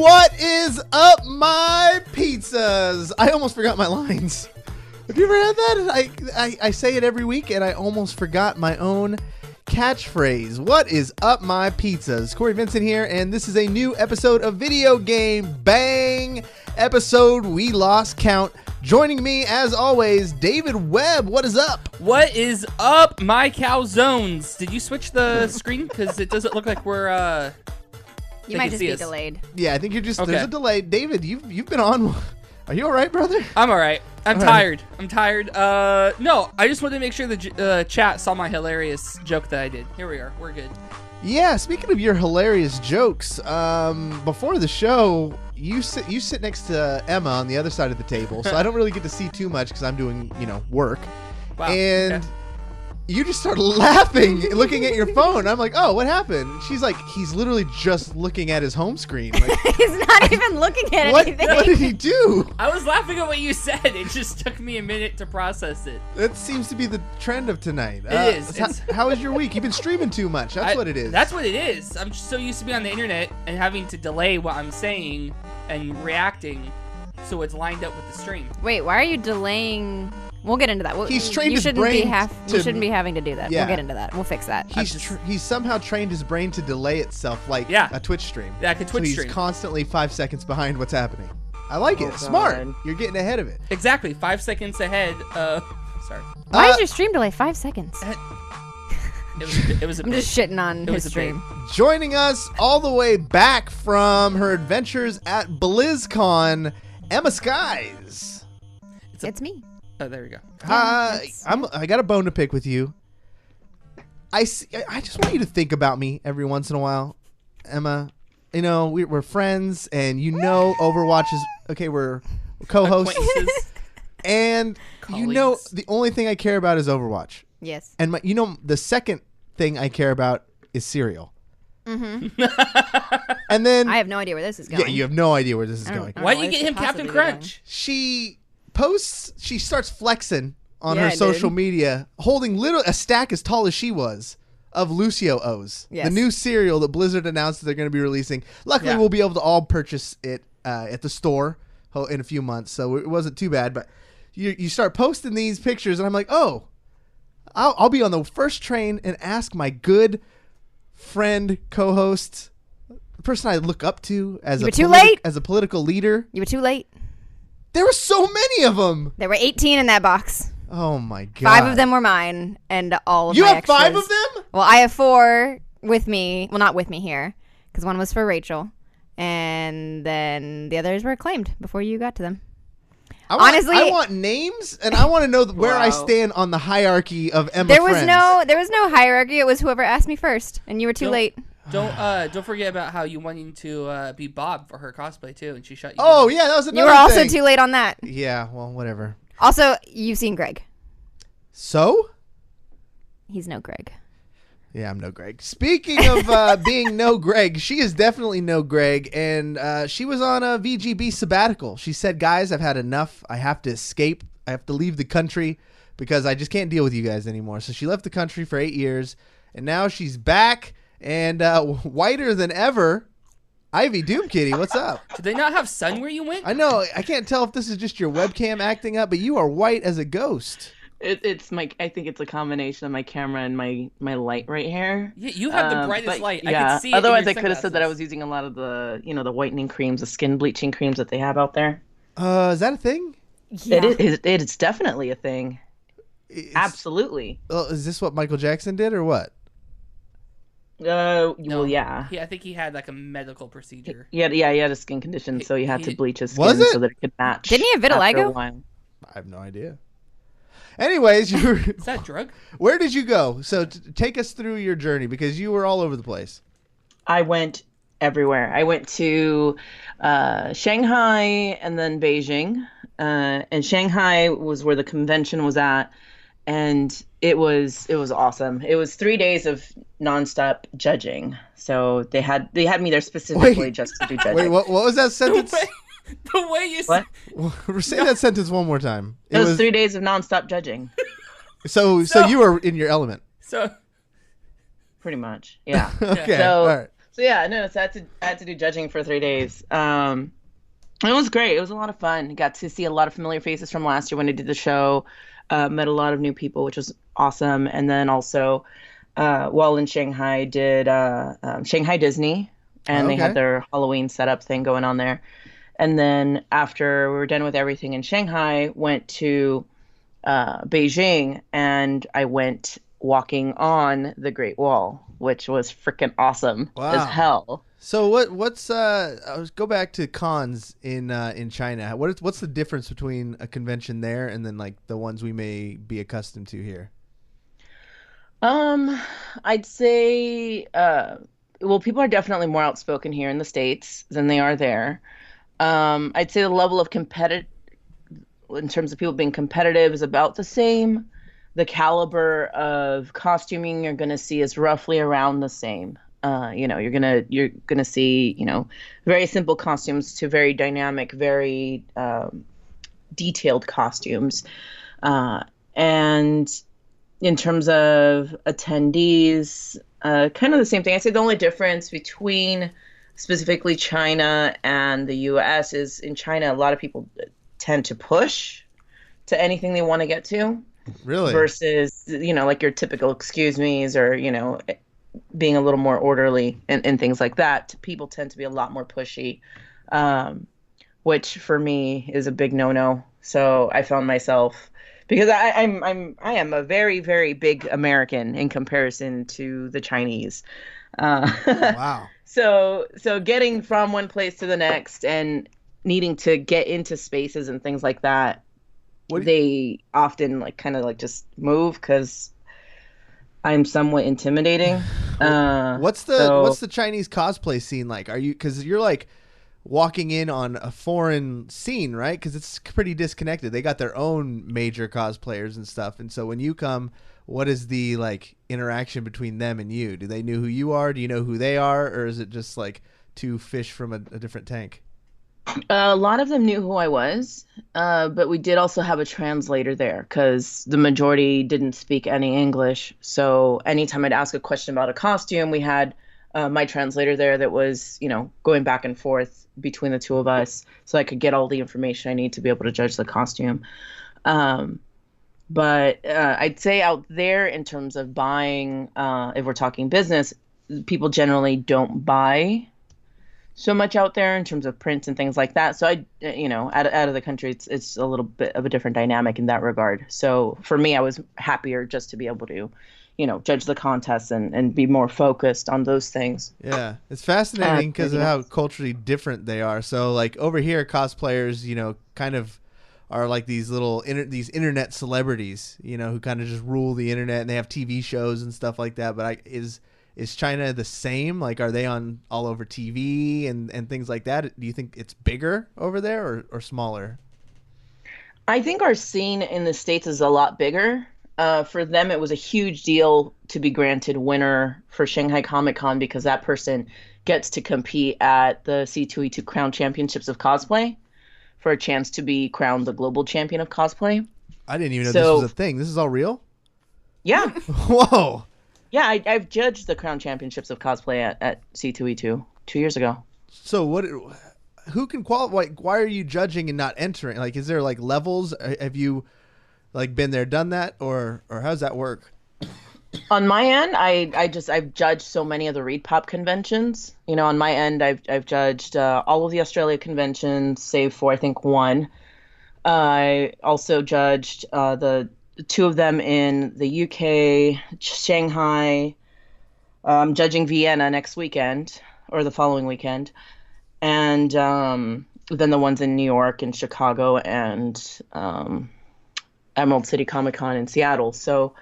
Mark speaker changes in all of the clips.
Speaker 1: What is up, my pizzas? I almost forgot my lines. Have you ever had that? I say it every week, and I almost forgot my own catchphrase. What is up, my pizzas? Cory, Vincent here, and this is a new episode of Video Game Bang episode We Lost Count. Joining me, as always, David Webb. What is up?
Speaker 2: What is up, my calzones? Did you switch the screen? Because it doesn't look like we're,
Speaker 3: You might just be delayed.
Speaker 1: Yeah, I think you're just, okay. There's a delay. David, you've been on. Are you all right, brother?
Speaker 2: I'm all right. I'm tired. No, I just wanted to make sure the chat saw my hilarious joke that I did. Here we are. We're good. Yeah,
Speaker 1: speaking of your hilarious jokes, before the show, you sit next to Emma on the other side of the table, so I don't really get to see too much because I'm doing, work.
Speaker 2: Wow.
Speaker 1: And
Speaker 2: okay.
Speaker 1: You just start laughing, looking at your phone. I'm like, oh, what happened? She's like, he's literally just looking at his home screen. Like,
Speaker 3: he's not even looking at anything.
Speaker 1: What did he do?
Speaker 2: I was laughing at what you said. It just took me a minute to process it.
Speaker 1: That seems to be the trend of tonight.
Speaker 2: It is.
Speaker 1: How was your week? You've been streaming too much. That's what it is.
Speaker 2: That's what it is. I'm just so used to being on the internet and having to delay what I'm saying and reacting so it's lined up with the stream.
Speaker 3: Wait, why are you delaying? We'll get into that.
Speaker 1: He's trained his brain.
Speaker 3: You shouldn't be having to do that.
Speaker 1: Yeah.
Speaker 3: We'll get into that. We'll fix that.
Speaker 1: He's somehow trained his brain to delay itself like a Twitch stream.
Speaker 2: Yeah, like a Twitch
Speaker 1: stream.
Speaker 2: So
Speaker 1: he's constantly 5 seconds behind what's happening. I like it. Smart. You're getting ahead of it.
Speaker 2: Exactly. 5 seconds ahead. Sorry.
Speaker 3: Why is your stream delay 5 seconds?
Speaker 2: It was a
Speaker 3: I'm
Speaker 2: bit.
Speaker 3: just shitting on his stream.
Speaker 1: Joining us all the way back from her adventures at BlizzCon, Emmaskies.
Speaker 3: It's me.
Speaker 2: Oh, there we go.
Speaker 1: I got a bone to pick with you. I just want you to think about me every once in a while, Emma. We're friends, and Overwatch is okay. We're co-hosts, and
Speaker 2: Colleagues.
Speaker 1: the only thing I care about is Overwatch.
Speaker 3: Yes.
Speaker 1: And the second thing I care about is cereal.
Speaker 3: Mm-hmm.
Speaker 1: And then
Speaker 3: I have no idea where this is going.
Speaker 1: Yeah, you have no idea where this is going.
Speaker 2: Why you get him Captain Crunch?
Speaker 1: She starts flexing on her social media, holding a stack as tall as she was of Lucio O's.
Speaker 3: Yes.
Speaker 1: The new cereal that Blizzard announced that they're going to be releasing. Luckily, we'll be able to all purchase it at the store in a few months, so it wasn't too bad. But you start posting these pictures, and I'm like, oh, I'll be on the first train and ask my good friend, co-host, the person I look up to as a political leader.
Speaker 3: You were too late.
Speaker 1: There were so many of them.
Speaker 3: There were 18 in that box.
Speaker 1: Oh my god!
Speaker 3: 5 of them were mine, and all of
Speaker 1: you
Speaker 3: my
Speaker 1: have
Speaker 3: extras.
Speaker 1: 5 of them.
Speaker 3: Well, I have 4 with me. Well, not with me here, because one was for Rachel, and then the others were claimed before you got to them. Honestly,
Speaker 1: I want names, and I want to know where I stand on the hierarchy of Emma.
Speaker 3: There was no hierarchy. It was whoever asked me first, and you were too late.
Speaker 2: Don't forget about how you wanted to be Bob for her cosplay too, and she shut you.
Speaker 1: Oh
Speaker 2: down.
Speaker 1: Yeah, that was another.
Speaker 3: You were also
Speaker 1: thing.
Speaker 3: too late on that.
Speaker 1: Yeah, well, whatever.
Speaker 3: Also, you've seen Greg.
Speaker 1: So?
Speaker 3: He's no Greg.
Speaker 1: Yeah, I'm no Greg. Speaking of being no Greg, she is definitely no Greg, and she was on a VGB sabbatical. She said, guys, I've had enough. I have to escape. I have to leave the country because I just can't deal with you guys anymore. So she left the country for 8 years, and now she's back and whiter than ever. Ivy Doomkitty, what's up?
Speaker 2: Did they not have sun where you went?
Speaker 1: I know. I can't tell if this is just your webcam acting up, but you are white as a ghost.
Speaker 4: It's I think it's a combination of my camera and my light right here.
Speaker 2: Yeah, you have the brightest light.
Speaker 4: Yeah.
Speaker 2: I could see it.
Speaker 4: Otherwise, I could have said that I was using a lot of the the whitening creams, the skin bleaching creams that they have out there.
Speaker 1: Is that a thing?
Speaker 3: Yeah.
Speaker 4: It is definitely a thing. Absolutely.
Speaker 1: Well, is this what Michael Jackson did, or what?
Speaker 4: Well, yeah.
Speaker 2: I think he had like a medical procedure.
Speaker 4: He had a skin condition, so he had to bleach his skin so that it could match.
Speaker 3: Didn't he have vitiligo?
Speaker 4: I
Speaker 1: have no idea. Anyways,
Speaker 2: is that a drug?
Speaker 1: Where did you go? So take us through your journey because you were all over the place.
Speaker 4: I went everywhere. I went to Shanghai and then Beijing. And Shanghai was where the convention was at, and it was awesome. It was 3 days of nonstop judging. So they had me there specifically just to do judging.
Speaker 1: Wait, what was that sentence?
Speaker 2: The way you
Speaker 4: said.
Speaker 1: Say that sentence one more time.
Speaker 4: It was 3 days of nonstop judging.
Speaker 1: So you were in your element.
Speaker 2: So
Speaker 4: pretty much, yeah.
Speaker 1: Okay.
Speaker 4: So,
Speaker 1: all right.
Speaker 4: yeah, no, so I had to do judging for 3 days. It was great. It was a lot of fun. Got to see a lot of familiar faces from last year when I did the show. Met a lot of new people, which was awesome. And then also, while in Shanghai, did Shanghai Disney, and they had their Halloween setup thing going on there. And then after we were done with everything in Shanghai, went to Beijing, and I went walking on the Great Wall, which was freaking awesome as hell.
Speaker 1: So what's let's go back to cons in China. What's the difference between a convention there and then like the ones we may be accustomed to here?
Speaker 4: I'd say well, people are definitely more outspoken here in the States than they are there. I'd say the level of competitive, in terms of people being competitive, is about the same. The caliber of costuming you're going to see is roughly around the same. You're gonna see, very simple costumes to very dynamic, very detailed costumes. And in terms of attendees, kind of the same thing. I'd say the only difference between specifically China and the US is in China, a lot of people tend to push to anything they want to get to.
Speaker 1: Really?
Speaker 4: Versus, like your typical excuse me's or, being a little more orderly and things like that. People tend to be a lot more pushy, which for me is a big no-no. So I found myself, because I am a very, very big American in comparison to the Chinese.
Speaker 1: Wow.
Speaker 4: So getting from one place to the next and needing to get into spaces and things like that, they often kind of just move because I'm somewhat intimidating.
Speaker 1: What's the Chinese cosplay scene like? Because you're like walking in on a foreign scene, right? Because it's pretty disconnected. They got their own major cosplayers and stuff. And so when you come, what is the interaction between them and you? Do they know who you are? Do you know who they are? Or is it just like two fish from a different tank?
Speaker 4: A lot of them knew who I was, but we did also have a translator there because the majority didn't speak any English. So anytime I'd ask a question about a costume, we had my translator there that was, going back and forth between the two of us so I could get all the information I need to be able to judge the costume. But I'd say out there in terms of buying, if we're talking business, people generally don't buy so much out there in terms of prints and things like that. So out of the country, it's a little bit of a different dynamic in that regard. So for me, I was happier just to be able to, judge the contests and be more focused on those things.
Speaker 1: Yeah, it's fascinating because of how culturally different they are. So over here, cosplayers, kind of are like these these internet celebrities, who kind of just rule the internet, and they have TV shows and stuff like that. But is China the same? Are they on all over TV and things like that? Do you think it's bigger over there or smaller?
Speaker 4: I think our scene in the States is a lot bigger. For them, it was a huge deal to be granted winner for Shanghai Comic-Con because that person gets to compete at the C2E2 Crown Championships of Cosplay for a chance to be crowned the global champion of cosplay.
Speaker 1: I didn't even know this was a thing. This is all real?
Speaker 4: Yeah.
Speaker 1: Whoa.
Speaker 4: Yeah, I've judged the Crown Championships of Cosplay at C2E2 2 years ago.
Speaker 1: So who can qualify? Why are you judging and not entering? Is there levels? Have you been there, done that, or how does that work?
Speaker 4: On my end, I've judged so many of the ReedPop conventions. On my end, I've judged all of the Australia conventions, save for I think one. I also judged the two of them in the UK, Shanghai. I'm judging Vienna next weekend or the following weekend, and then the ones in New York and Chicago and Emerald City Comic Con in Seattle. So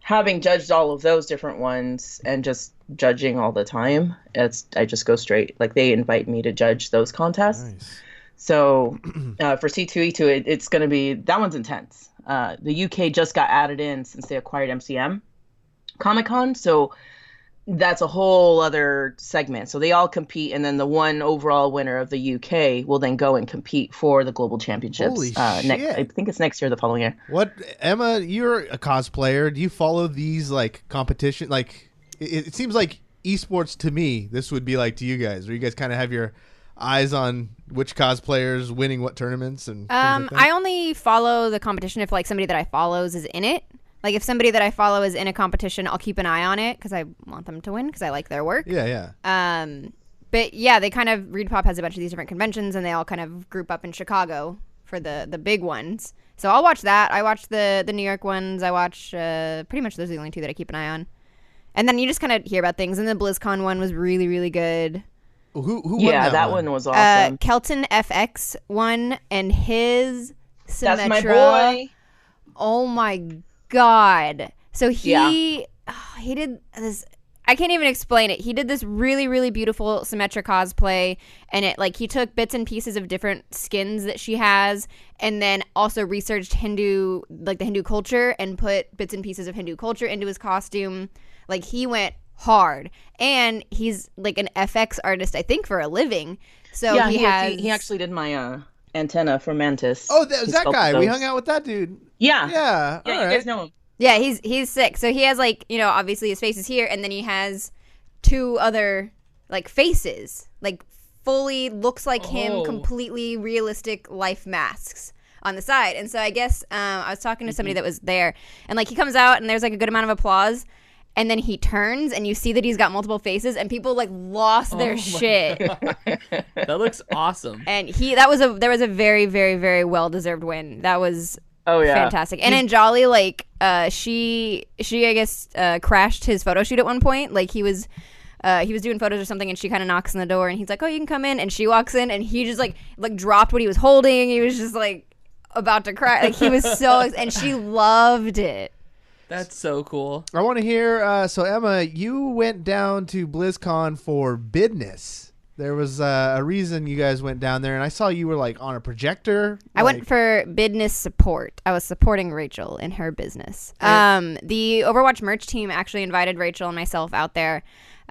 Speaker 4: having judged all of those different ones and just judging all the time, I just go straight. They invite me to judge those contests. Nice. So for C2E2, it's going to be, that one's intense. The UK just got added in since they acquired MCM Comic-Con, so that's a whole other segment. So they all compete, and then the one overall winner of the UK will then go and compete for the global championships.
Speaker 1: Holy shit.
Speaker 4: I think it's next year, the following year.
Speaker 1: What, Emma, you're a cosplayer. Do you follow these competition? It seems like esports to me, this would be like to you guys, where you guys kind of have your eyes on which cosplayers winning what tournaments and things like that?
Speaker 3: I only follow the competition if like somebody that I follow is in it. Like if somebody that I follow is in a competition, I'll keep an eye on it because I want them to win because I like their work.
Speaker 1: Yeah.
Speaker 3: But yeah, they kind of ReedPop has a bunch of these different conventions and they all kind of group up in Chicago for the big ones. So I'll watch that. I watch the New York ones. I watch pretty much those are the only two that I keep an eye on. And then you just kind of hear about things. And the BlizzCon one was really, really good.
Speaker 1: Who won that
Speaker 4: one was awesome.
Speaker 3: Kelton FX won, and his Symmetra.
Speaker 4: That's my boy.
Speaker 3: Oh my god! So he did this. I can't even explain it. He did this really, really beautiful Symmetra cosplay, and it like he took bits and pieces of different skins that she has, and then also researched Hindu, like the Hindu culture, and put bits and pieces of Hindu culture into his costume. Like he went hard, and he's like an FX artist, I think, for a living. So
Speaker 4: yeah, he actually did my antenna for Mantis.
Speaker 1: Oh, that was that guy. We hung out with that dude.
Speaker 4: Yeah.
Speaker 1: All
Speaker 4: you
Speaker 1: right.
Speaker 4: guys know him.
Speaker 3: Yeah, he's sick. So he has like, you know, obviously his face is here, and then he has two other like faces, like fully looks like him, completely realistic life masks on the side. And so I guess I was talking to somebody that was there, and like he comes out and there's like a good amount of applause. And then he turns, and you see that he's got multiple faces, and people like lost their shit.
Speaker 2: That looks awesome.
Speaker 3: And there was a very, very, very well deserved win. That was fantastic. And then Jolly, like she I guess crashed his photo shoot at one point. Like he was doing photos or something, and she kind of knocks on the door, and he's like, "Oh, you can come in." And she walks in, and he just like dropped what he was holding. He was just like about to cry. Like he was so, and she loved it.
Speaker 2: That's so cool.
Speaker 1: I want to hear, so Emma, you went down to BlizzCon for business. There was a reason you guys went down there, and I saw you were like on a projector.
Speaker 3: I went for business support. I was supporting Rachel in her business. The Overwatch merch team actually invited Rachel and myself out there.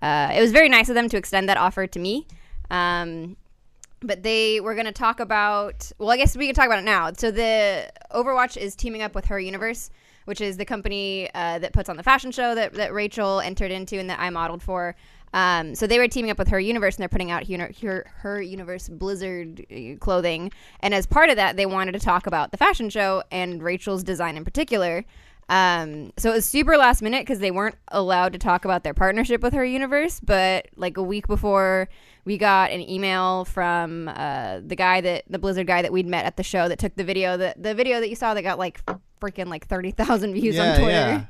Speaker 3: It was very nice of them to extend that offer to me. But they were going to talk about, well, I guess we can talk about it now. So the Overwatch is teaming up with Her Universe, which is the company that puts on the fashion show that Rachel entered into and that I modeled for. So they were teaming up with Her Universe, and they're putting out Her Universe Blizzard clothing. And as part of that, they wanted to talk about the fashion show and Rachel's design in particular. So it was super last minute because they weren't allowed to talk about their partnership with Her Universe. But like a week before, we got an email from the Blizzard guy that we'd met at the show that took the video that you saw that got like freaking like 30,000 views on Twitter.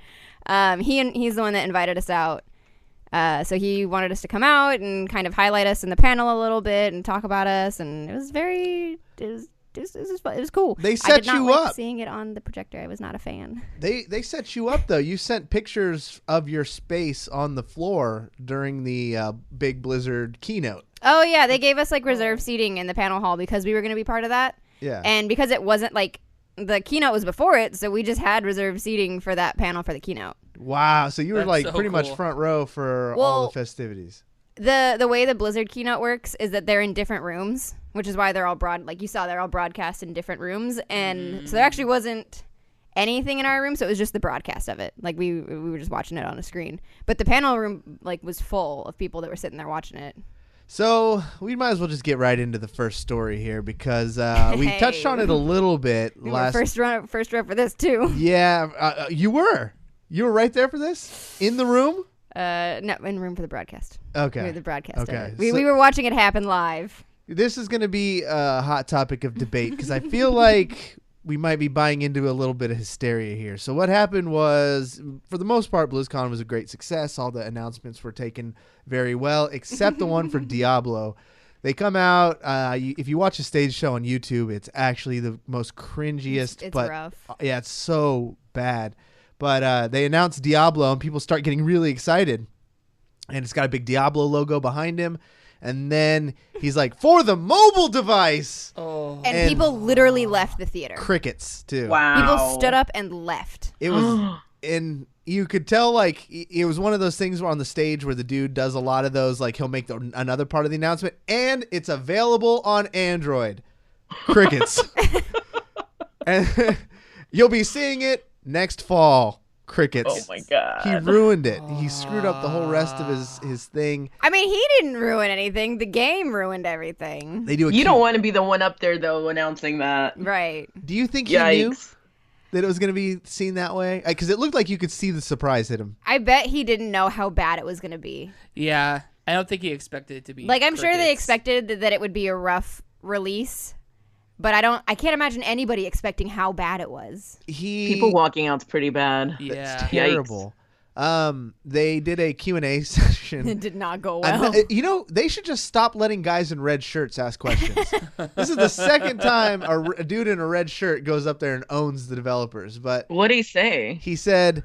Speaker 3: Yeah. He's the one that invited us out. So he wanted us to come out and kind of highlight us in the panel a little bit and talk about us, and it was fun. It was cool.
Speaker 1: They set you
Speaker 3: like
Speaker 1: up.
Speaker 3: Seeing it on the projector, I was not a fan.
Speaker 1: They set you up though. You sent pictures of your space on the floor during the big Blizzard keynote.
Speaker 3: Oh yeah, they gave us like reserved seating in the panel hall because we were going to be part of that.
Speaker 1: Yeah.
Speaker 3: And because it wasn't like the keynote was before it, so we just had reserved seating for that panel for the keynote.
Speaker 1: Wow. So you were like
Speaker 2: so
Speaker 1: pretty
Speaker 2: cool.
Speaker 1: much front row for all the festivities.
Speaker 3: The way the Blizzard keynote works is that they're in different rooms, which is why they're all like you saw, they're all broadcast in different rooms, and so there actually wasn't anything in our room, so it was just the broadcast of it. Like we were just watching it on a screen, but the panel room like was full of people that were sitting there watching it.
Speaker 1: So we might as well just get right into the first story here because we touched on it a little bit last.
Speaker 3: First row for this too.
Speaker 1: Yeah, you were right there for this in the room.
Speaker 3: No, in the room for the broadcast.
Speaker 1: Okay,
Speaker 3: we were the broadcast.
Speaker 1: Okay,
Speaker 3: we were watching it happen live.
Speaker 1: This is going to be a hot topic of debate because I feel like we might be buying into a little bit of hysteria here. So what happened was, for the most part, BlizzCon was a great success. All the announcements were taken very well, except the one for Diablo. They come out. If you watch a stage show on YouTube, it's actually the most cringiest.
Speaker 3: It's
Speaker 1: but
Speaker 3: rough.
Speaker 1: Yeah, it's so bad. But they announced Diablo, and people start getting really excited. And it's got a big Diablo logo behind him. And then he's like, for the mobile device.
Speaker 3: Oh. And people literally left the theater.
Speaker 1: Crickets, too.
Speaker 4: Wow.
Speaker 3: People stood up and left.
Speaker 1: It was, and you could tell, like, it was one of those things where on the stage where the dude does a lot of those, like, he'll make another part of the announcement, and it's available on Android. Crickets. And you'll be seeing it next fall. Crickets.
Speaker 4: Oh my god.
Speaker 1: He ruined it. He screwed up the whole rest of his thing.
Speaker 3: I mean, he didn't ruin anything. The game ruined everything.
Speaker 1: They do.
Speaker 4: You don't want to be the one up there though announcing that.
Speaker 3: Right.
Speaker 1: Do you think he knew that it was going to be seen that way? Because it looked like you could see the surprise hit him.
Speaker 3: I bet he didn't know how bad it was going to be.
Speaker 2: Yeah, I don't think he expected it to be.
Speaker 3: Like, I'm sure they expected that it would be a rough release, but I can't imagine anybody expecting how bad it was.
Speaker 4: People walking out's pretty bad.
Speaker 2: Yeah,
Speaker 1: it's terrible. They did a Q&A session.
Speaker 3: It did not go well.
Speaker 1: They should just stop letting guys in red shirts ask questions. This is the second time a dude in a red shirt goes up there and owns the developers. But
Speaker 4: what'd he say?
Speaker 1: He said,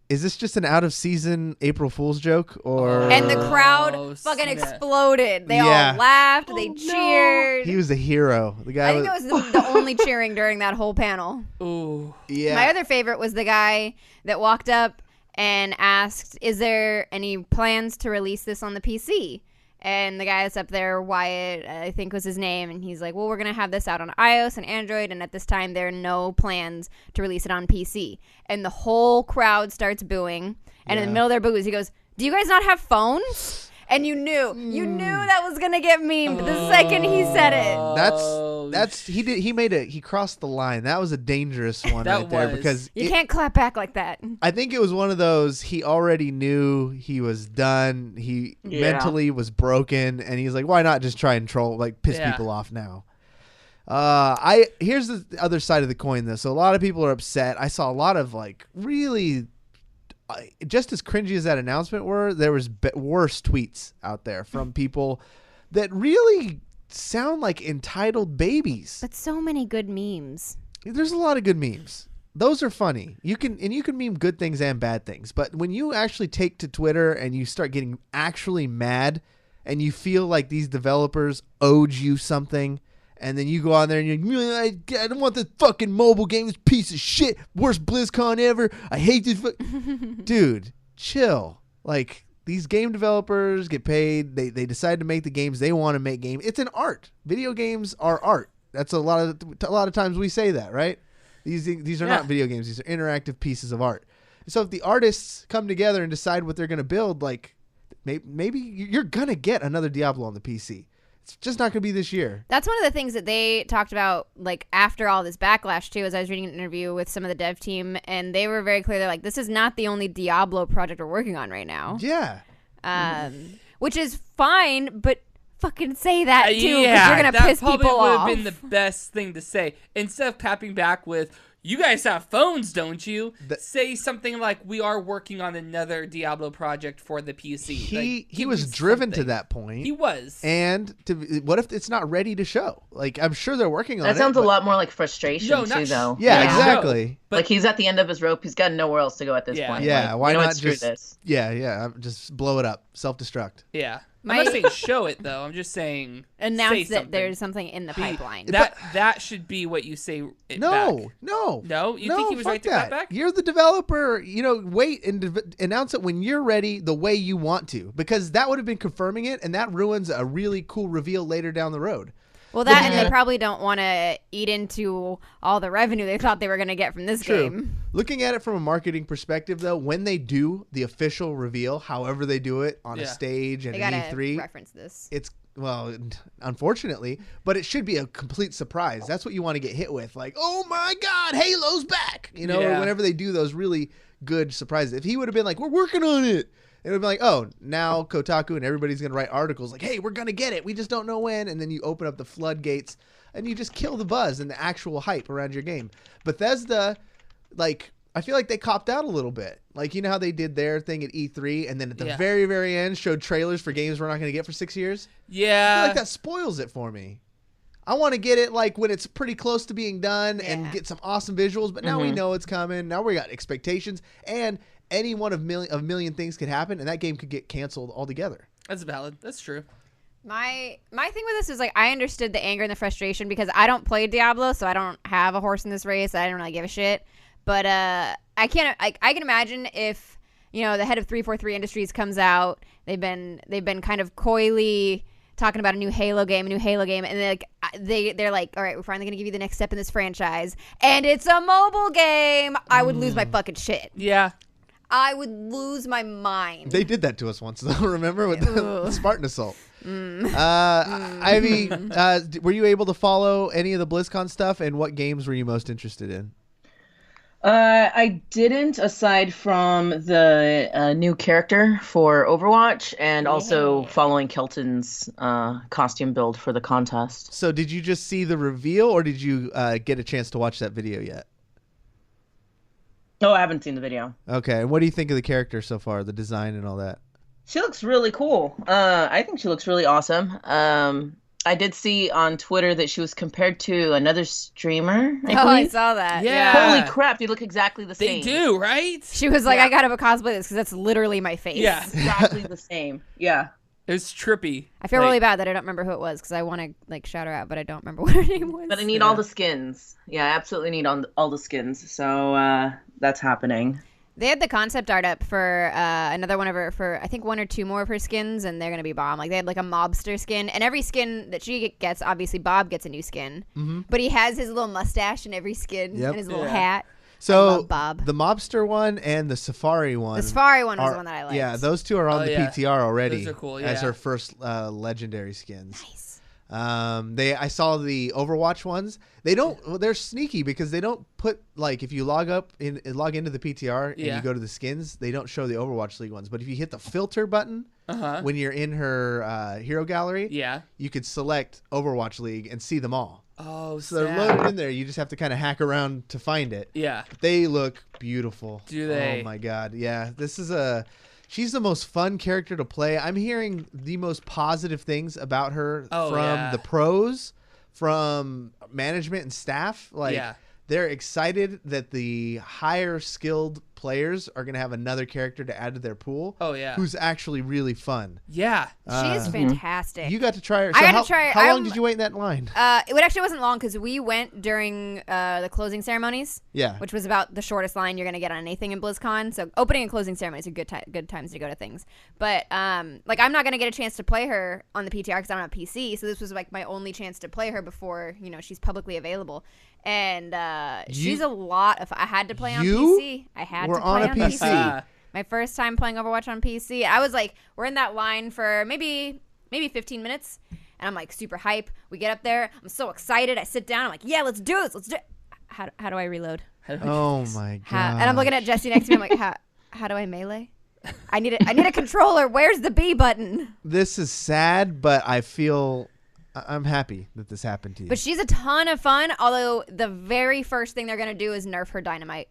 Speaker 1: "Is this just an out-of-season April Fool's joke?" Or
Speaker 3: and the crowd fucking exploded. They all laughed. They cheered.
Speaker 1: He was a hero. The guy.
Speaker 3: I think it was the only cheering during that whole panel.
Speaker 2: Ooh.
Speaker 1: Yeah.
Speaker 3: My other favorite was the guy that walked up and asked, "Is there any plans to release this on the PC?" And the guy that's up there, Wyatt, I think was his name, and he's like, "Well, we're going to have this out on iOS and Android, and at this time there are no plans to release it on PC." And the whole crowd starts booing, and in the middle of their boos, he goes, "Do you guys not have phones?" And you knew that was going to get memed the second he said it.
Speaker 1: He crossed the line. That was a dangerous one right there because
Speaker 3: you can't clap back like that.
Speaker 1: I think it was one of those, he already knew he was done. He mentally was broken, and he's like, why not just try and piss people off now? Here's the other side of the coin though. So a lot of people are upset. I saw a lot of really just as cringy as that announcement there was worse tweets out there from people that really sound like entitled babies.
Speaker 3: But so many good memes.
Speaker 1: There's a lot of good memes. Those are funny. You can meme good things and bad things. But when you actually take to Twitter and you start getting actually mad and you feel like these developers owed you something, and then you go on there and you're like, I don't want this fucking mobile game, this piece of shit, worst BlizzCon ever. I hate this. Dude, chill. These game developers get paid. They decide to make the games they want to make. It's an art. Video games are art. That's a lot of times we say that, right? These are not video games. These are interactive pieces of art. So if the artists come together and decide what they're going to build, maybe you're going to get another Diablo on the PC. It's just not going to be this year.
Speaker 3: That's one of the things that they talked about, after all this backlash, too, as I was reading an interview with some of the dev team, and they were very clear. They're like, this is not the only Diablo project we're working on right now.
Speaker 1: Yeah.
Speaker 3: Which is fine, but fucking say that, too, because
Speaker 2: yeah,
Speaker 3: you're going to piss people off.
Speaker 2: That probably would have been the best thing to say. Instead of clapping back with, you guys have phones, don't you? Say something like, we are working on another Diablo project for the PC.
Speaker 1: He was driven to that point.
Speaker 2: He was.
Speaker 1: And what if it's not ready to show? I'm sure they're working on it.
Speaker 4: That sounds a lot more like frustration, too, though.
Speaker 1: Yeah, exactly.
Speaker 4: But he's at the end of his rope. He's got nowhere else to go at this point.
Speaker 1: Yeah, why not
Speaker 4: screw this?
Speaker 1: Yeah, just blow it up. Self-destruct.
Speaker 2: Yeah. I'm not saying show it, though. I'm just saying
Speaker 3: announce that there's something in the pipeline.
Speaker 2: That should be what you say back.
Speaker 1: No.
Speaker 2: No? You think he was right to clap back?
Speaker 1: You're the developer. Wait and announce it when you're ready the way you want to. Because that would have been confirming it, and that ruins a really cool reveal later down the road.
Speaker 3: Well, and they probably don't want to eat into all the revenue they thought they were going to get from this game.
Speaker 1: Looking at it from a marketing perspective, though, when they do the official reveal, however they do it on a stage and an E3,
Speaker 3: reference this.
Speaker 1: It's unfortunately, but it should be a complete surprise. That's what you want to get hit with, oh my God, Halo's back! Whenever they do those really good surprises. If he would have been like, we're working on it. It would be like, oh, now Kotaku and everybody's going to write articles like, hey, we're going to get it. We just don't know when. And then you open up the floodgates and you just kill the buzz and the actual hype around your game. Bethesda, I feel like they copped out a little bit. How they did their thing at E3 and then at the very, very end showed trailers for games we're not going to get for 6 years?
Speaker 2: Yeah.
Speaker 1: I feel like that spoils it for me. I want to get it when it's pretty close to being done and get some awesome visuals. But now we know it's coming. Now we got expectations. And any one of million things could happen, and that game could get canceled altogether.
Speaker 2: That's valid. That's true.
Speaker 3: My thing with this is I understood the anger and the frustration because I don't play Diablo, so I don't have a horse in this race. I don't really give a shit. But I can imagine if the head of 343 Industries comes out. They've been kind of coyly talking about a new Halo game, and they're like, all right, we're finally gonna give you the next step in this franchise, and it's a mobile game. I would lose my fucking shit.
Speaker 2: Yeah.
Speaker 3: I would lose my mind.
Speaker 1: They did that to us once, though. Remember with the Spartan Assault? Ivy, were you able to follow any of the BlizzCon stuff, and what games were you most interested in?
Speaker 4: I didn't, aside from the new character for Overwatch and also following Kelton's costume build for the contest.
Speaker 1: So did you just see the reveal, or did you get a chance to watch that video yet?
Speaker 4: Oh, I haven't seen the video.
Speaker 1: Okay, and what do you think of the character so far, the design and all that?
Speaker 4: She looks really cool. I think she looks really awesome. I did see on Twitter that she was compared to another streamer.
Speaker 3: I saw that.
Speaker 2: Yeah.
Speaker 4: Holy crap, they look exactly the same.
Speaker 2: They do, right?
Speaker 3: She was like, I gotta cosplay this because that's literally my face.
Speaker 2: Yeah.
Speaker 4: Exactly the same. Yeah.
Speaker 2: It was trippy.
Speaker 3: I feel really bad that I don't remember who it was because I want to like shout her out, but I don't remember what her name was.
Speaker 4: But I need all the skins. Yeah, I absolutely need all the skins. So that's happening.
Speaker 3: They had the concept art up for another one of her, for I think 1 or 2 more of her skins, and they're gonna be bomb. Like they had like a mobster skin, and every skin that she gets, obviously Bob gets a new skin, but he has his little mustache in every skin and his little hat.
Speaker 1: So
Speaker 3: Bob.
Speaker 1: The mobster one and the safari one.
Speaker 3: The safari one was the one that I liked.
Speaker 1: Yeah, those two are on the PTR already.
Speaker 2: Those are cool.
Speaker 1: As her first legendary skins. Nice. I saw the Overwatch ones. They're sneaky because they don't put, like, if you log into the PTR and you go to the skins, they don't show the Overwatch League ones. But if you hit the filter button when you're in her hero gallery, you could select Overwatch League and see them all.
Speaker 2: Oh,
Speaker 1: so they're loaded in there. You just have to kind of hack around to find it.
Speaker 2: Yeah.
Speaker 1: But they look beautiful.
Speaker 2: Do they?
Speaker 1: Oh my god. Yeah. She's the most fun character to play. I'm hearing the most positive things about her from the pros, from management and staff. Like they're excited that the higher skilled players are going to have another character to add to their pool.
Speaker 2: Oh yeah.
Speaker 1: Who's actually really fun.
Speaker 2: Yeah.
Speaker 3: She's fantastic.
Speaker 1: You got to try her.
Speaker 3: I got to try her.
Speaker 1: How long did you wait in that line?
Speaker 3: It actually wasn't long because we went during the closing ceremonies.
Speaker 1: Yeah.
Speaker 3: Which was about the shortest line you're going to get on anything in BlizzCon. So opening and closing ceremonies are good times to go to things. But like I'm not going to get a chance to play her on the PTR because I'm on PC. So this was like my only chance to play her before she's publicly available. And she's a lot of. I had to play on PC. I had to play on PC. My first time playing Overwatch on PC. I was like, we're in that line for maybe 15 minutes, and I'm like super hype. We get up there. I'm so excited. I sit down. I'm like, yeah, let's do this. Let's do it. How do I reload?
Speaker 1: Oh my god!
Speaker 3: And I'm looking at Jesse next to me. I'm like, how do I melee? I need a controller. Where's the B button?
Speaker 1: This is sad, but I'm happy that this happened to you.
Speaker 3: But she's a ton of fun, although the very first thing they're going to do is nerf her dynamite.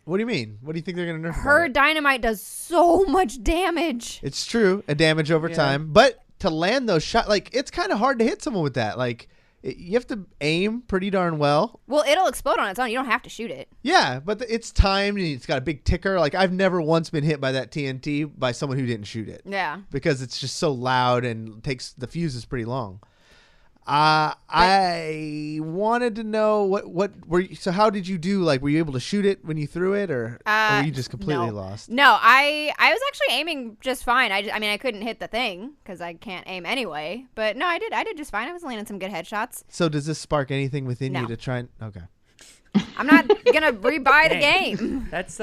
Speaker 1: What do you mean? What do you think they're going to nerf
Speaker 3: her? Dynamite does so much damage.
Speaker 1: It's true, a damage over time. But to land those shots, like, it's kind of hard to hit someone with that. Like, you have to aim pretty darn well.
Speaker 3: Well, it'll explode on its own. You don't have to shoot it.
Speaker 1: Yeah, but it's timed and it's got a big ticker. Like, I've never once been hit by that TNT by someone who didn't shoot it.
Speaker 3: Yeah.
Speaker 1: Because it's just so loud and the fuse is pretty long. I wanted to know what were you, so how did you do? Like, were you able to shoot it when you threw it, or were you just completely lost?
Speaker 3: No, I was actually aiming just fine. I mean, I couldn't hit the thing because I can't aim anyway. But no, I did just fine. I was landing some good headshots.
Speaker 1: So does this spark anything you to try and okay?
Speaker 3: I'm not gonna rebuy the game.
Speaker 2: That's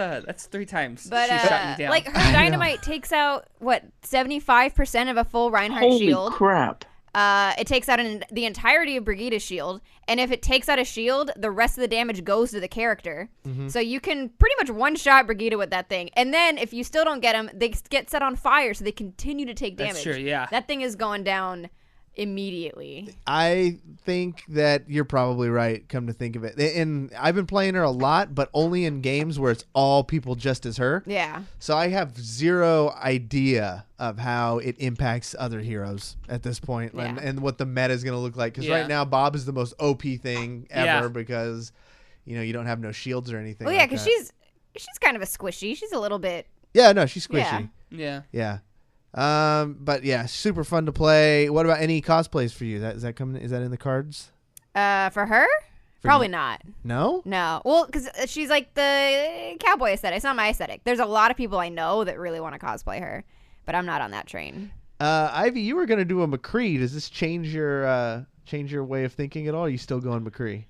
Speaker 2: 3 times.
Speaker 3: But
Speaker 2: she shot me down.
Speaker 3: like her dynamite takes out 75% of a full Reinhardt shield.
Speaker 4: Holy crap.
Speaker 3: It takes out the entirety of Brigida's shield, and if it takes out a shield, the rest of the damage goes to the character. So you can pretty much one-shot Brigida with that thing. And then if you still don't get them, they get set on fire, so they continue to take damage.
Speaker 2: That's true, yeah.
Speaker 3: That thing is going down immediately.
Speaker 1: I think that you're probably right, come to think of it. And I've been playing her a lot, but only in games where it's all people just as her.
Speaker 3: Yeah.
Speaker 1: So I have zero idea of how it impacts other heroes at this point, and what the meta is going to look like. Because right now, Bob is the most OP thing ever because, you don't have no shields or anything.
Speaker 3: Well, yeah, because she's kind of a squishy. She's a little bit.
Speaker 1: Yeah, no, she's squishy.
Speaker 2: Yeah.
Speaker 1: But yeah, super fun to play. What about any cosplays for you? Is that in the cards?
Speaker 3: For her? Probably not.
Speaker 1: No?
Speaker 3: No. Well, because she's like the cowboy aesthetic. It's not my aesthetic. There's a lot of people I know that really want to cosplay her, but I'm not on that train.
Speaker 1: Ivy, you were gonna do a McCree. Does this change your way of thinking at all? Are you still going McCree?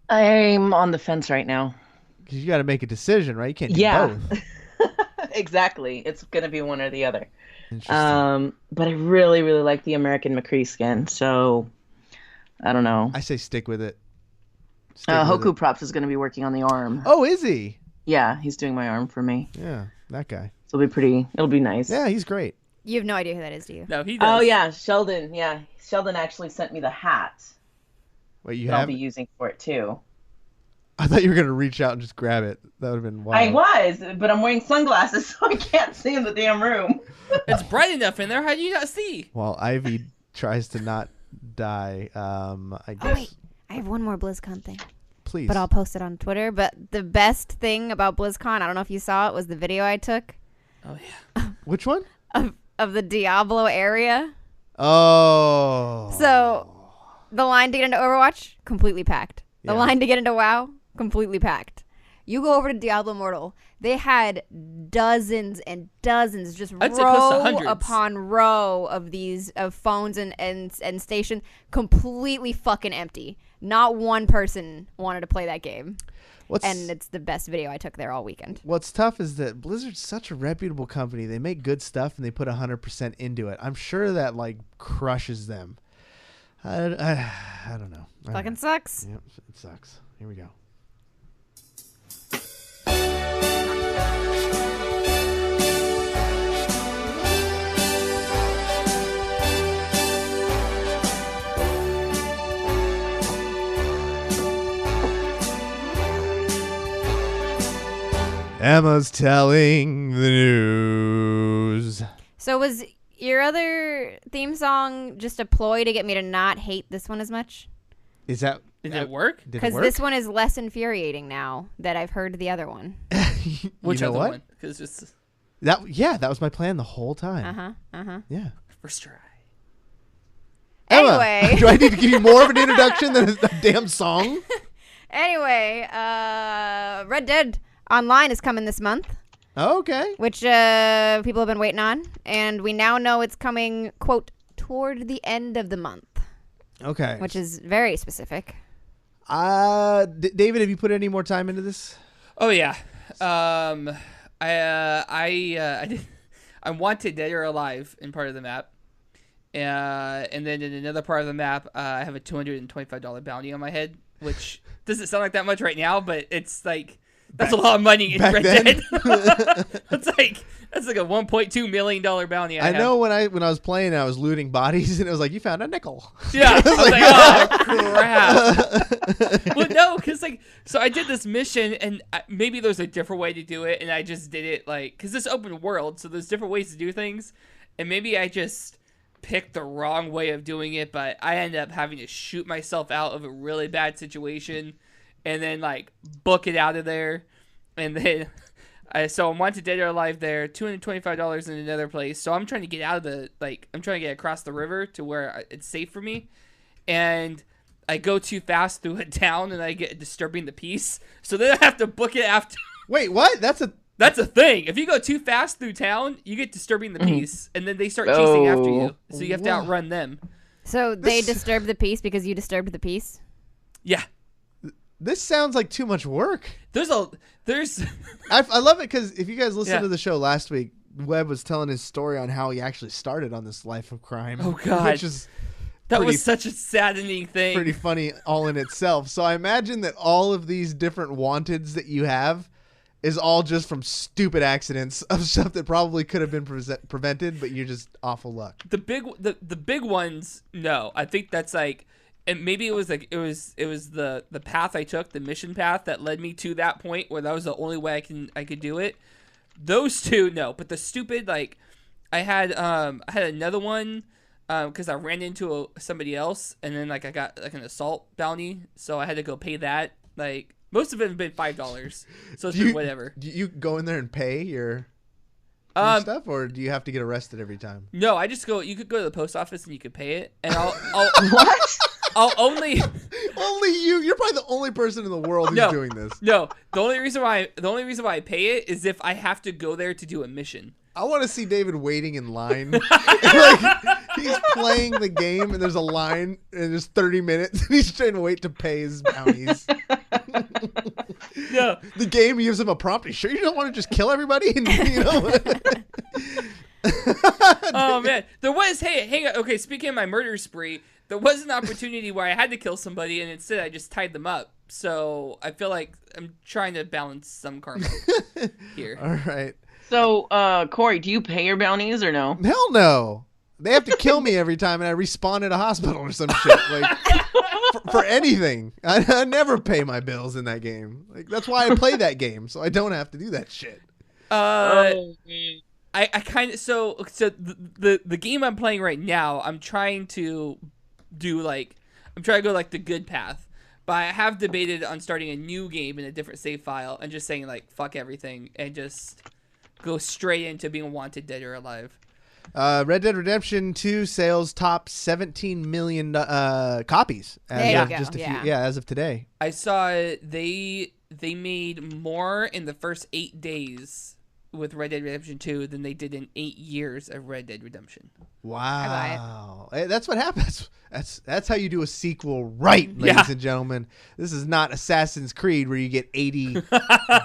Speaker 4: I'm on the fence right now.
Speaker 1: Because you got to make a decision, right? You can't do both.
Speaker 4: Exactly. It's gonna be one or the other.
Speaker 1: Interesting.
Speaker 4: But I really, really like the American McCree skin, so I don't know.
Speaker 1: I say stick with it. Stick with
Speaker 4: Hoku
Speaker 1: it.
Speaker 4: Props is gonna be working on the arm.
Speaker 1: Oh, is he?
Speaker 4: Yeah, he's doing my arm for me.
Speaker 1: Yeah, that guy.
Speaker 4: So it'll be nice.
Speaker 1: Yeah, he's great.
Speaker 3: You have no idea who that is, do you?
Speaker 2: No, he does.
Speaker 4: Oh yeah, Sheldon. Yeah, Sheldon actually sent me the hat
Speaker 1: Wait, you
Speaker 4: that I'll
Speaker 1: have?
Speaker 4: be using for it too.
Speaker 1: I thought you were gonna reach out and just grab it. That would have been wild.
Speaker 4: I was, but I'm wearing sunglasses, so I can't see in the damn room.
Speaker 2: It's bright enough in there. How do you not see?
Speaker 1: While Ivy tries to not die, I guess.
Speaker 3: Oh, wait. I have one more BlizzCon thing.
Speaker 1: Please.
Speaker 3: But I'll post it on Twitter. But the best thing about BlizzCon, I don't know if you saw it, was the video I took
Speaker 2: Oh yeah.
Speaker 1: Which one?
Speaker 3: of the Diablo area.
Speaker 1: Oh.
Speaker 3: So the line to get into Overwatch, completely packed. The
Speaker 1: Yeah.
Speaker 3: line to get into WoW, completely packed. You go over to Diablo Immortal, they had dozens and dozens, just
Speaker 2: I'd say close to
Speaker 3: row
Speaker 2: hundreds.
Speaker 3: upon row of phones and stations, completely fucking empty. Not one person wanted to play that game. And it's the best video I took there all weekend.
Speaker 1: What's tough is that Blizzard's such a reputable company. They make good stuff and they put 100% into it. I'm sure that like crushes them. I don't know. I don't
Speaker 3: Fucking
Speaker 1: know.
Speaker 3: sucks.
Speaker 1: Yep, it sucks. Here we go. Emma's telling the news.
Speaker 3: So was your other theme song just a ploy to get me to not hate this one as much?
Speaker 1: Is that?
Speaker 2: Did it work?
Speaker 1: Did it
Speaker 3: Because
Speaker 1: work?
Speaker 3: this one is less infuriating now that I've heard the other one.
Speaker 2: Which
Speaker 1: you know
Speaker 2: other
Speaker 1: what?
Speaker 2: one? Because just
Speaker 1: That was my plan the whole time. Yeah.
Speaker 2: first try.
Speaker 1: Emma,
Speaker 3: Anyway.
Speaker 1: do I need to give you more of an introduction than a damn song?
Speaker 3: Anyway, Red Dead Online is coming this month,
Speaker 1: Okay.
Speaker 3: which people have been waiting on, and we now know it's coming, quote, toward the end of the month,
Speaker 1: Okay.
Speaker 3: which is very specific.
Speaker 1: David, have you put any more time into this?
Speaker 2: Oh yeah. I did. I wanted Dead or Alive in part of the map, and then in another part of the map, I have a $225 bounty on my head, which doesn't sound like that much right now, but it's like that's a lot of money in
Speaker 1: back
Speaker 2: Red
Speaker 1: then?
Speaker 2: Dead. that's like a $1.2 million bounty.
Speaker 1: I know when I was playing, I was looting bodies, and it was like you found a nickel.
Speaker 2: Yeah, I was like, oh crap. Well, no, because so I did this mission, and maybe there's a different way to do it, and I just did it because this open world, so there's different ways to do things, and maybe I just picked the wrong way of doing it, but I ended up having to shoot myself out of a really bad situation, and then book it out of there, and then. So I'm wanted Dead or Alive there, $225 in another place. So I'm trying to get out of I'm trying to get across the river to where it's safe for me. And I go too fast through a town and I get disturbing the peace. So then I have to book it after.
Speaker 1: Wait, what? That's
Speaker 2: a thing. If you go too fast through town, you get disturbing the peace. And then they start chasing after you. So you have to outrun them.
Speaker 3: So they disturb the peace because you disturbed the peace?
Speaker 2: Yeah.
Speaker 1: This sounds like too much work.
Speaker 2: There's
Speaker 1: I love it because if you guys listened
Speaker 2: Yeah.
Speaker 1: to the show last week, Webb was telling his story on how he actually started on this life of crime.
Speaker 2: Oh, God.
Speaker 1: Which is
Speaker 2: that
Speaker 1: pretty-
Speaker 2: was such a saddening thing.
Speaker 1: pretty funny all in itself. So I imagine that all of these different wanteds that you have is all just from stupid accidents of stuff that probably could have been prevented, but you're just awful luck.
Speaker 2: The big ones, no. I think that's and maybe it was the path I took, the mission path that led me to that point where that was the only way I could do it. Those two, no. But the stupid I had another one because I ran into somebody else and then I got an assault bounty, so I had to go pay that. Most of it have been $5, so it's been whatever.
Speaker 1: Do you go in there and pay your stuff, or do you have to get arrested every time?
Speaker 2: No, I just go. You could go to the post office and you could pay it, and I'll
Speaker 4: What?
Speaker 2: I'll only.
Speaker 1: Only you. You're probably the only person in the world who's doing this.
Speaker 2: No, the only reason why I pay it is if I have to go there to do a mission.
Speaker 1: I want to see David waiting in line. Like, he's playing the game, and there's a line, and there's 30 minutes, and he's trying to wait to pay his bounties.
Speaker 2: No.
Speaker 1: The game gives him a prompt. You sure you don't want to just kill everybody? And,
Speaker 2: Oh man, there was. Hey, hang on. Okay, speaking of my murder spree, there was an opportunity where I had to kill somebody, and instead I just tied them up. So I feel like I'm trying to balance some karma here.
Speaker 1: All right.
Speaker 4: So, Cory, do you pay your bounties or no?
Speaker 1: Hell no. They have to kill me every time, and I respawn at a hospital or some shit. Like, for anything. I never pay my bills in that game. Like, that's why I play that game, so I don't have to do that shit.
Speaker 2: I kind of so the game I'm playing right now, I'm trying to go like the good path. But I have debated on starting a new game in a different save file and just saying like fuck everything and just go straight into being wanted dead or alive.
Speaker 1: Red Dead Redemption 2 sales top 17 million copies as of today.
Speaker 2: I saw they made more in the first 8 days with Red Dead Redemption 2 than they did in 8 years of Red Dead Redemption.
Speaker 1: Wow. Hey, that's what happens. That's how you do a sequel right, ladies and gentlemen. This is not Assassin's Creed where you get 80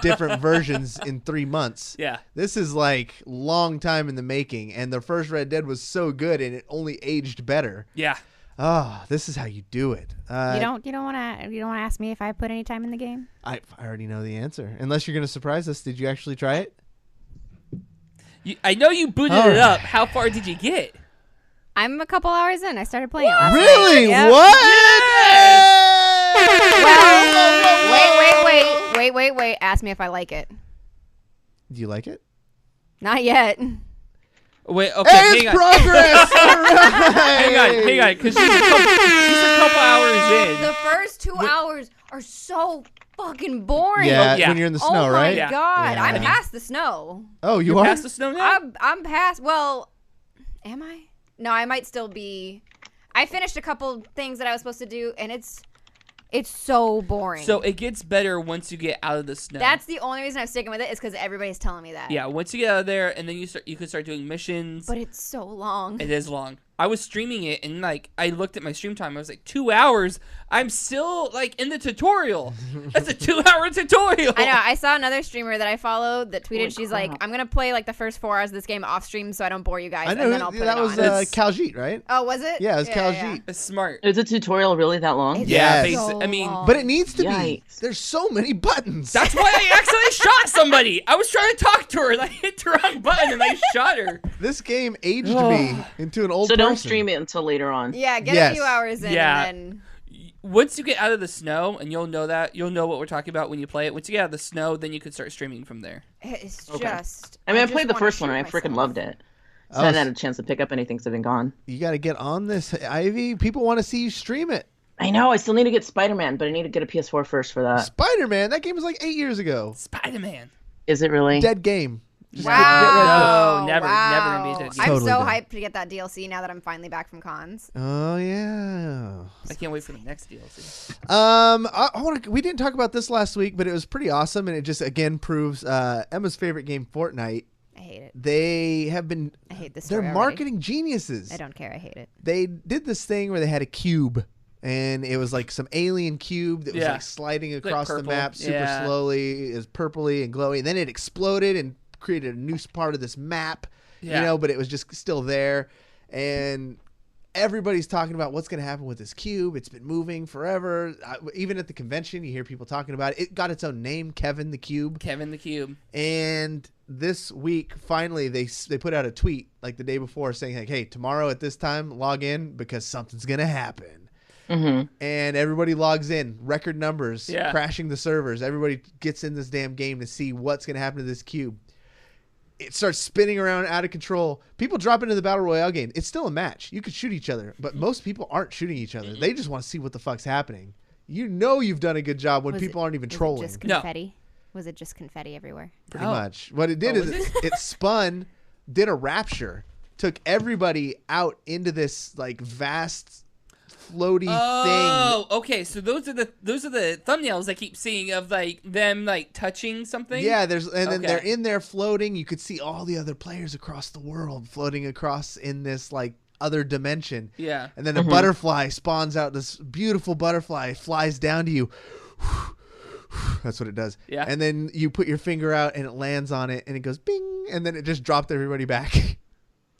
Speaker 1: different versions in 3 months.
Speaker 2: Yeah. This
Speaker 1: is like long time in the making, and the first Red Dead was so good and it only aged better.
Speaker 2: Yeah.
Speaker 1: Oh, this is how you do it.
Speaker 3: You don't want to ask me if I put any time in the game?
Speaker 1: I already know the answer. Unless you're going to surprise us. Did you actually try it?
Speaker 2: I know you booted it up. How far did you get?
Speaker 3: I'm a couple hours in. I started playing it last
Speaker 1: Really?
Speaker 3: night. Yep.
Speaker 1: What?
Speaker 3: Well, wait. Ask me if I like it.
Speaker 1: Do you like it?
Speaker 3: Not yet.
Speaker 2: Wait, okay,
Speaker 1: hey, it's progress!
Speaker 2: Hang on, because she's a couple hours in.
Speaker 3: The first 2 hours are so fucking boring.
Speaker 1: Yeah, when you're in the snow, right?
Speaker 3: Oh my god,
Speaker 1: Yeah.
Speaker 3: I'm past the snow.
Speaker 1: Oh,
Speaker 2: You're
Speaker 1: are?
Speaker 2: past the snow now?
Speaker 3: I'm past. Well, am I? No, I might still be. I finished a couple things that I was supposed to do, and it's so boring.
Speaker 2: So it gets better once you get out of the snow.
Speaker 3: That's the only reason I'm sticking with it is because everybody's telling me that.
Speaker 2: Yeah, once you get out of there, and then you can start doing missions.
Speaker 3: But it's so long.
Speaker 2: It is long. I was streaming it, and like I looked at my stream time. I was like, 2 hours. I'm still like in the tutorial. That's a 2-hour tutorial.
Speaker 3: I know. I saw another streamer that I followed that tweeted.
Speaker 4: Holy
Speaker 3: she's
Speaker 4: crap.
Speaker 3: like, "I'm gonna play like the first 4 hours of this game off stream, so I don't bore you guys,
Speaker 1: I know
Speaker 3: and then I'll put
Speaker 1: that
Speaker 3: it
Speaker 1: was
Speaker 3: on."
Speaker 1: Kaljit, right?
Speaker 3: Oh, was it?
Speaker 1: Yeah, it was Kaljit.
Speaker 2: It's smart.
Speaker 4: Is a tutorial really that long?
Speaker 3: It's
Speaker 2: Yeah,
Speaker 1: Yes.
Speaker 3: so
Speaker 2: I mean,
Speaker 3: long.
Speaker 1: But it needs to be.
Speaker 4: Yikes.
Speaker 1: There's so many buttons.
Speaker 2: That's why I accidentally shot somebody. I was trying to talk to her, and I hit the wrong button, and I shot her.
Speaker 1: This game aged me into an old
Speaker 4: So
Speaker 1: person.
Speaker 4: don't stream it until later on.
Speaker 3: Yeah, get
Speaker 1: Yes.
Speaker 3: a few hours in,
Speaker 2: Yeah.
Speaker 3: and then
Speaker 2: Once you get out of the snow, and you'll know what we're talking about when you play it. Once you get out of the snow, then you can start streaming from there.
Speaker 3: it's
Speaker 4: Okay.
Speaker 3: just.
Speaker 4: I mean, I
Speaker 3: just
Speaker 4: played the
Speaker 3: wanna
Speaker 4: first one,
Speaker 3: shoot
Speaker 4: and I freaking
Speaker 3: myself.
Speaker 4: loved it. So
Speaker 1: Oh,
Speaker 4: I haven't had a chance to pick up anything since I've been gone.
Speaker 1: You got to get on this, Ivy. People want to see you stream it.
Speaker 4: I know, I still need to get Spider-Man, but I need to get a PS4 first for that.
Speaker 1: Spider-Man, that game was like 8 years ago.
Speaker 2: Spider-Man.
Speaker 4: Is it really?
Speaker 1: Dead game. Just
Speaker 3: Wow.
Speaker 2: No, never gonna be a dead game.
Speaker 3: I'm
Speaker 1: Totally
Speaker 3: so
Speaker 1: dead.
Speaker 3: hyped to get that DLC now that I'm finally back from cons.
Speaker 1: Oh yeah.
Speaker 2: I can't wait for the next DLC.
Speaker 1: I want to. We didn't talk about this last week, but it was pretty awesome, and it just again proves Emma's favorite game, Fortnite.
Speaker 3: I hate it.
Speaker 1: They have been.
Speaker 3: I hate this.
Speaker 1: They're
Speaker 3: story
Speaker 1: marketing geniuses.
Speaker 3: already. I don't care. I hate it.
Speaker 1: They did this thing where they had a cube, and it was like some alien cube that was
Speaker 2: Yeah.
Speaker 1: like sliding across the
Speaker 2: purple.
Speaker 1: map super
Speaker 2: Yeah.
Speaker 1: slowly. It was purpley and glowy. And then it exploded and created a new part of this map.
Speaker 2: Yeah.
Speaker 1: You know, but it was just still there, and everybody's talking about what's going to happen with this cube. It's been moving forever. Even at the convention, you hear people talking about it. It got its own name, Kevin the Cube.
Speaker 2: Kevin the Cube.
Speaker 1: And this week, finally, they put out a tweet like the day before saying, like, hey, tomorrow at this time, log in because something's going to happen.
Speaker 4: Mm-hmm.
Speaker 1: And everybody logs in. Record numbers,
Speaker 2: Yeah.
Speaker 1: crashing the servers. Everybody gets in this damn game to see what's going to happen to this cube. It starts spinning around out of control. People drop into the Battle Royale game. It's still a match. You could shoot each other, but most people aren't shooting each other. They just want to see what the fuck's happening. You know you've done a good job when people aren't even trolling.
Speaker 3: Was it just
Speaker 2: No.
Speaker 3: confetti? Was it just confetti everywhere?
Speaker 1: Pretty
Speaker 2: Oh.
Speaker 1: much. What it did
Speaker 2: Oh,
Speaker 1: is
Speaker 2: was
Speaker 1: it spun, did a rapture, took everybody out into this like vast floaty thing.
Speaker 2: Oh, okay. So those are the thumbnails I keep seeing of like them like touching something.
Speaker 1: Yeah, then they're in there floating. You could see all the other players across the world floating across in this like other dimension.
Speaker 2: Yeah.
Speaker 1: And then a butterfly spawns out. This beautiful butterfly flies down to you. That's what it does.
Speaker 2: Yeah.
Speaker 1: And then you put your finger out and it lands on it and it goes bing, and then it just dropped everybody back.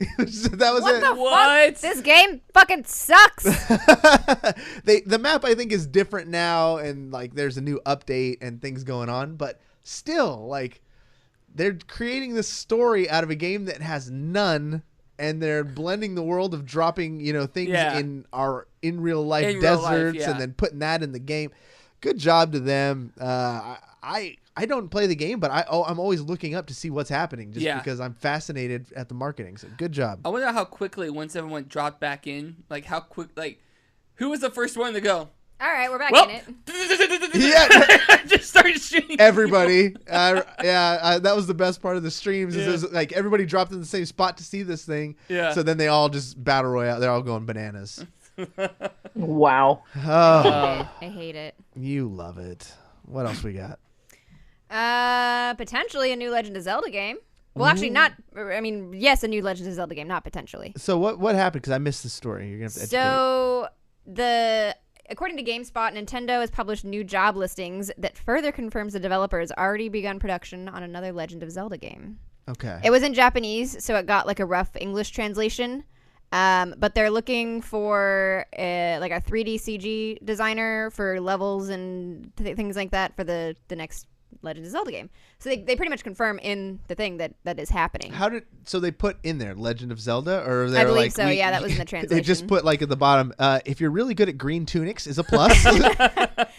Speaker 1: That was it.
Speaker 2: What?
Speaker 3: This game fucking sucks.
Speaker 1: The map I think is different now, and like there's a new update and things going on, but still like they're creating this story out of a game that has none, and they're blending the world of dropping, things in real life deserts and then putting that in the game. Good job to them. I don't play the game, but I'm always looking up to see what's happening just because I'm fascinated at the marketing. So good job.
Speaker 2: I wonder how quickly once everyone dropped back in, like how quick, like who was the first one to go?
Speaker 3: All right, we're back in it.
Speaker 1: Yeah,
Speaker 2: just started shooting.
Speaker 1: Everybody. That was the best part of the streams. Is like everybody dropped in the same spot to see this thing.
Speaker 2: Yeah.
Speaker 1: So then they all just battle royale. They're all going bananas.
Speaker 4: Wow.
Speaker 1: Oh,
Speaker 3: I hate it.
Speaker 1: you love it. What else we got?
Speaker 3: Potentially a new Legend of Zelda game. Well, actually, not. I mean, yes, a new Legend of Zelda game, not potentially.
Speaker 1: So what happened? Because I missed the story. You're gonna have to educate.
Speaker 3: According to GameSpot, Nintendo has published new job listings that further confirms the developer has already begun production on another Legend of Zelda game.
Speaker 1: Okay.
Speaker 3: It was in Japanese, so it got like a rough English translation. But they're looking for like a 3D CG designer for levels and things like that for the next Legend of Zelda game. So they pretty much confirm in the thing that is happening.
Speaker 1: So they put in there Legend of Zelda, or
Speaker 3: I believe so. Yeah, that was in the translation.
Speaker 1: They just put like at the bottom, if you're really good at green tunics is a plus,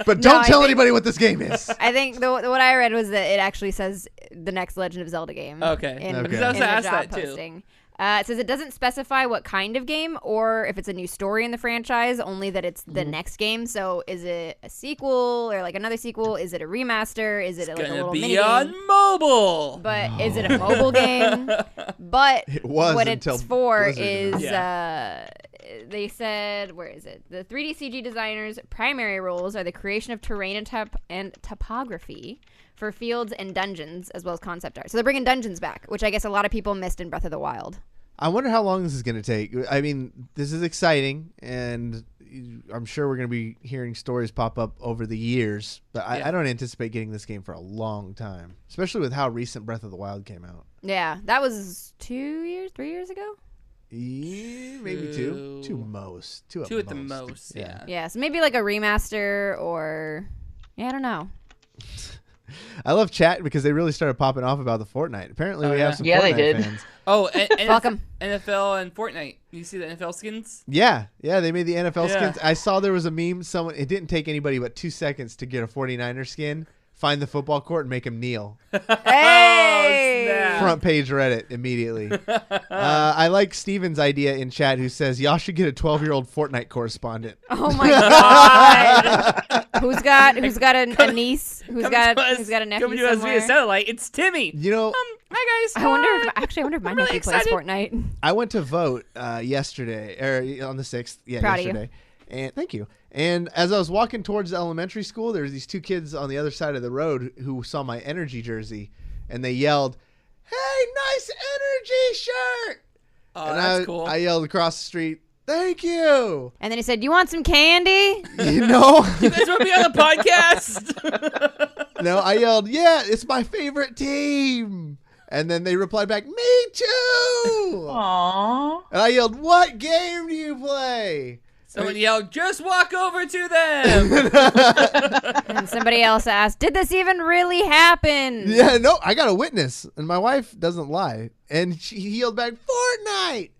Speaker 1: but don't tell anybody what this game is.
Speaker 3: I think what I read was that it actually says the next Legend of Zelda game.
Speaker 2: Okay.
Speaker 3: Because
Speaker 2: I was asked that too.
Speaker 3: Posting. It says it doesn't specify what kind of game or if it's a new story in the franchise, only that it's the next game. So is it a sequel or like another sequel? Is it a remaster? Is it like a little mini game?
Speaker 2: It's on mobile.
Speaker 3: But is it a mobile game? But
Speaker 1: it was
Speaker 3: what it's for
Speaker 1: Blizzard
Speaker 3: is they said, where is it? The 3D CG designers' primary roles are the creation of terrain and topography for fields and dungeons, as well as concept art. So they're bringing dungeons back, which I guess a lot of people missed in Breath of the Wild.
Speaker 1: I wonder how long this is going to take. I mean, this is exciting, and I'm sure we're going to be hearing stories pop up over the years, but I don't anticipate getting this game for a long time, especially with how recent Breath of the Wild came out.
Speaker 3: Yeah, that was 3 years ago?
Speaker 1: Yeah, maybe two. Two at
Speaker 2: the most, yeah.
Speaker 3: Yeah, so maybe like a remaster or... Yeah, I don't know.
Speaker 1: I love chat because they really started popping off about the Fortnite. Apparently, we have some Fortnite
Speaker 4: they did.
Speaker 1: fans.
Speaker 2: Oh, and
Speaker 3: Welcome.
Speaker 2: NFL and Fortnite. You see the NFL skins?
Speaker 1: Yeah, they made the NFL skins. I saw there was a meme. It didn't take anybody but 2 seconds to get a 49er skin, find the football court, and make him kneel.
Speaker 3: Hey!
Speaker 1: Front page Reddit immediately. I like Steven's idea in chat, who says y'all should get a 12-year-old Fortnite correspondent.
Speaker 3: Oh my god! Who's got a niece? Who's got a nephew
Speaker 2: coming to us
Speaker 3: somewhere?
Speaker 2: via satellite? It's Timmy. Hi guys.
Speaker 3: I wonder if my nephew plays Fortnite.
Speaker 1: I went to vote yesterday, or on the 6th. Yeah,
Speaker 3: Proud
Speaker 1: yesterday.
Speaker 3: of you.
Speaker 1: And thank you. And as I was walking towards the elementary school, there was these 2 kids on the other side of the road who saw my energy jersey, and they yelled, "Hey, nice energy shirt!"
Speaker 2: Oh,
Speaker 1: and
Speaker 2: that's cool.
Speaker 1: I yelled across the street, "Thank you!"
Speaker 3: And then he said, "You want some candy?"
Speaker 1: You know?
Speaker 2: You guys want to be on the podcast?
Speaker 1: No, I yelled, "Yeah, it's my favorite team!" And then they replied back, "Me too!"
Speaker 4: Aww.
Speaker 1: And I yelled, "What game do you play?"
Speaker 2: Someone yelled, "Just walk over to them!"
Speaker 3: And somebody else asked, "Did this even really happen?"
Speaker 1: Yeah, no, I got a witness, and my wife doesn't lie. And he yelled back, "Fortnite!"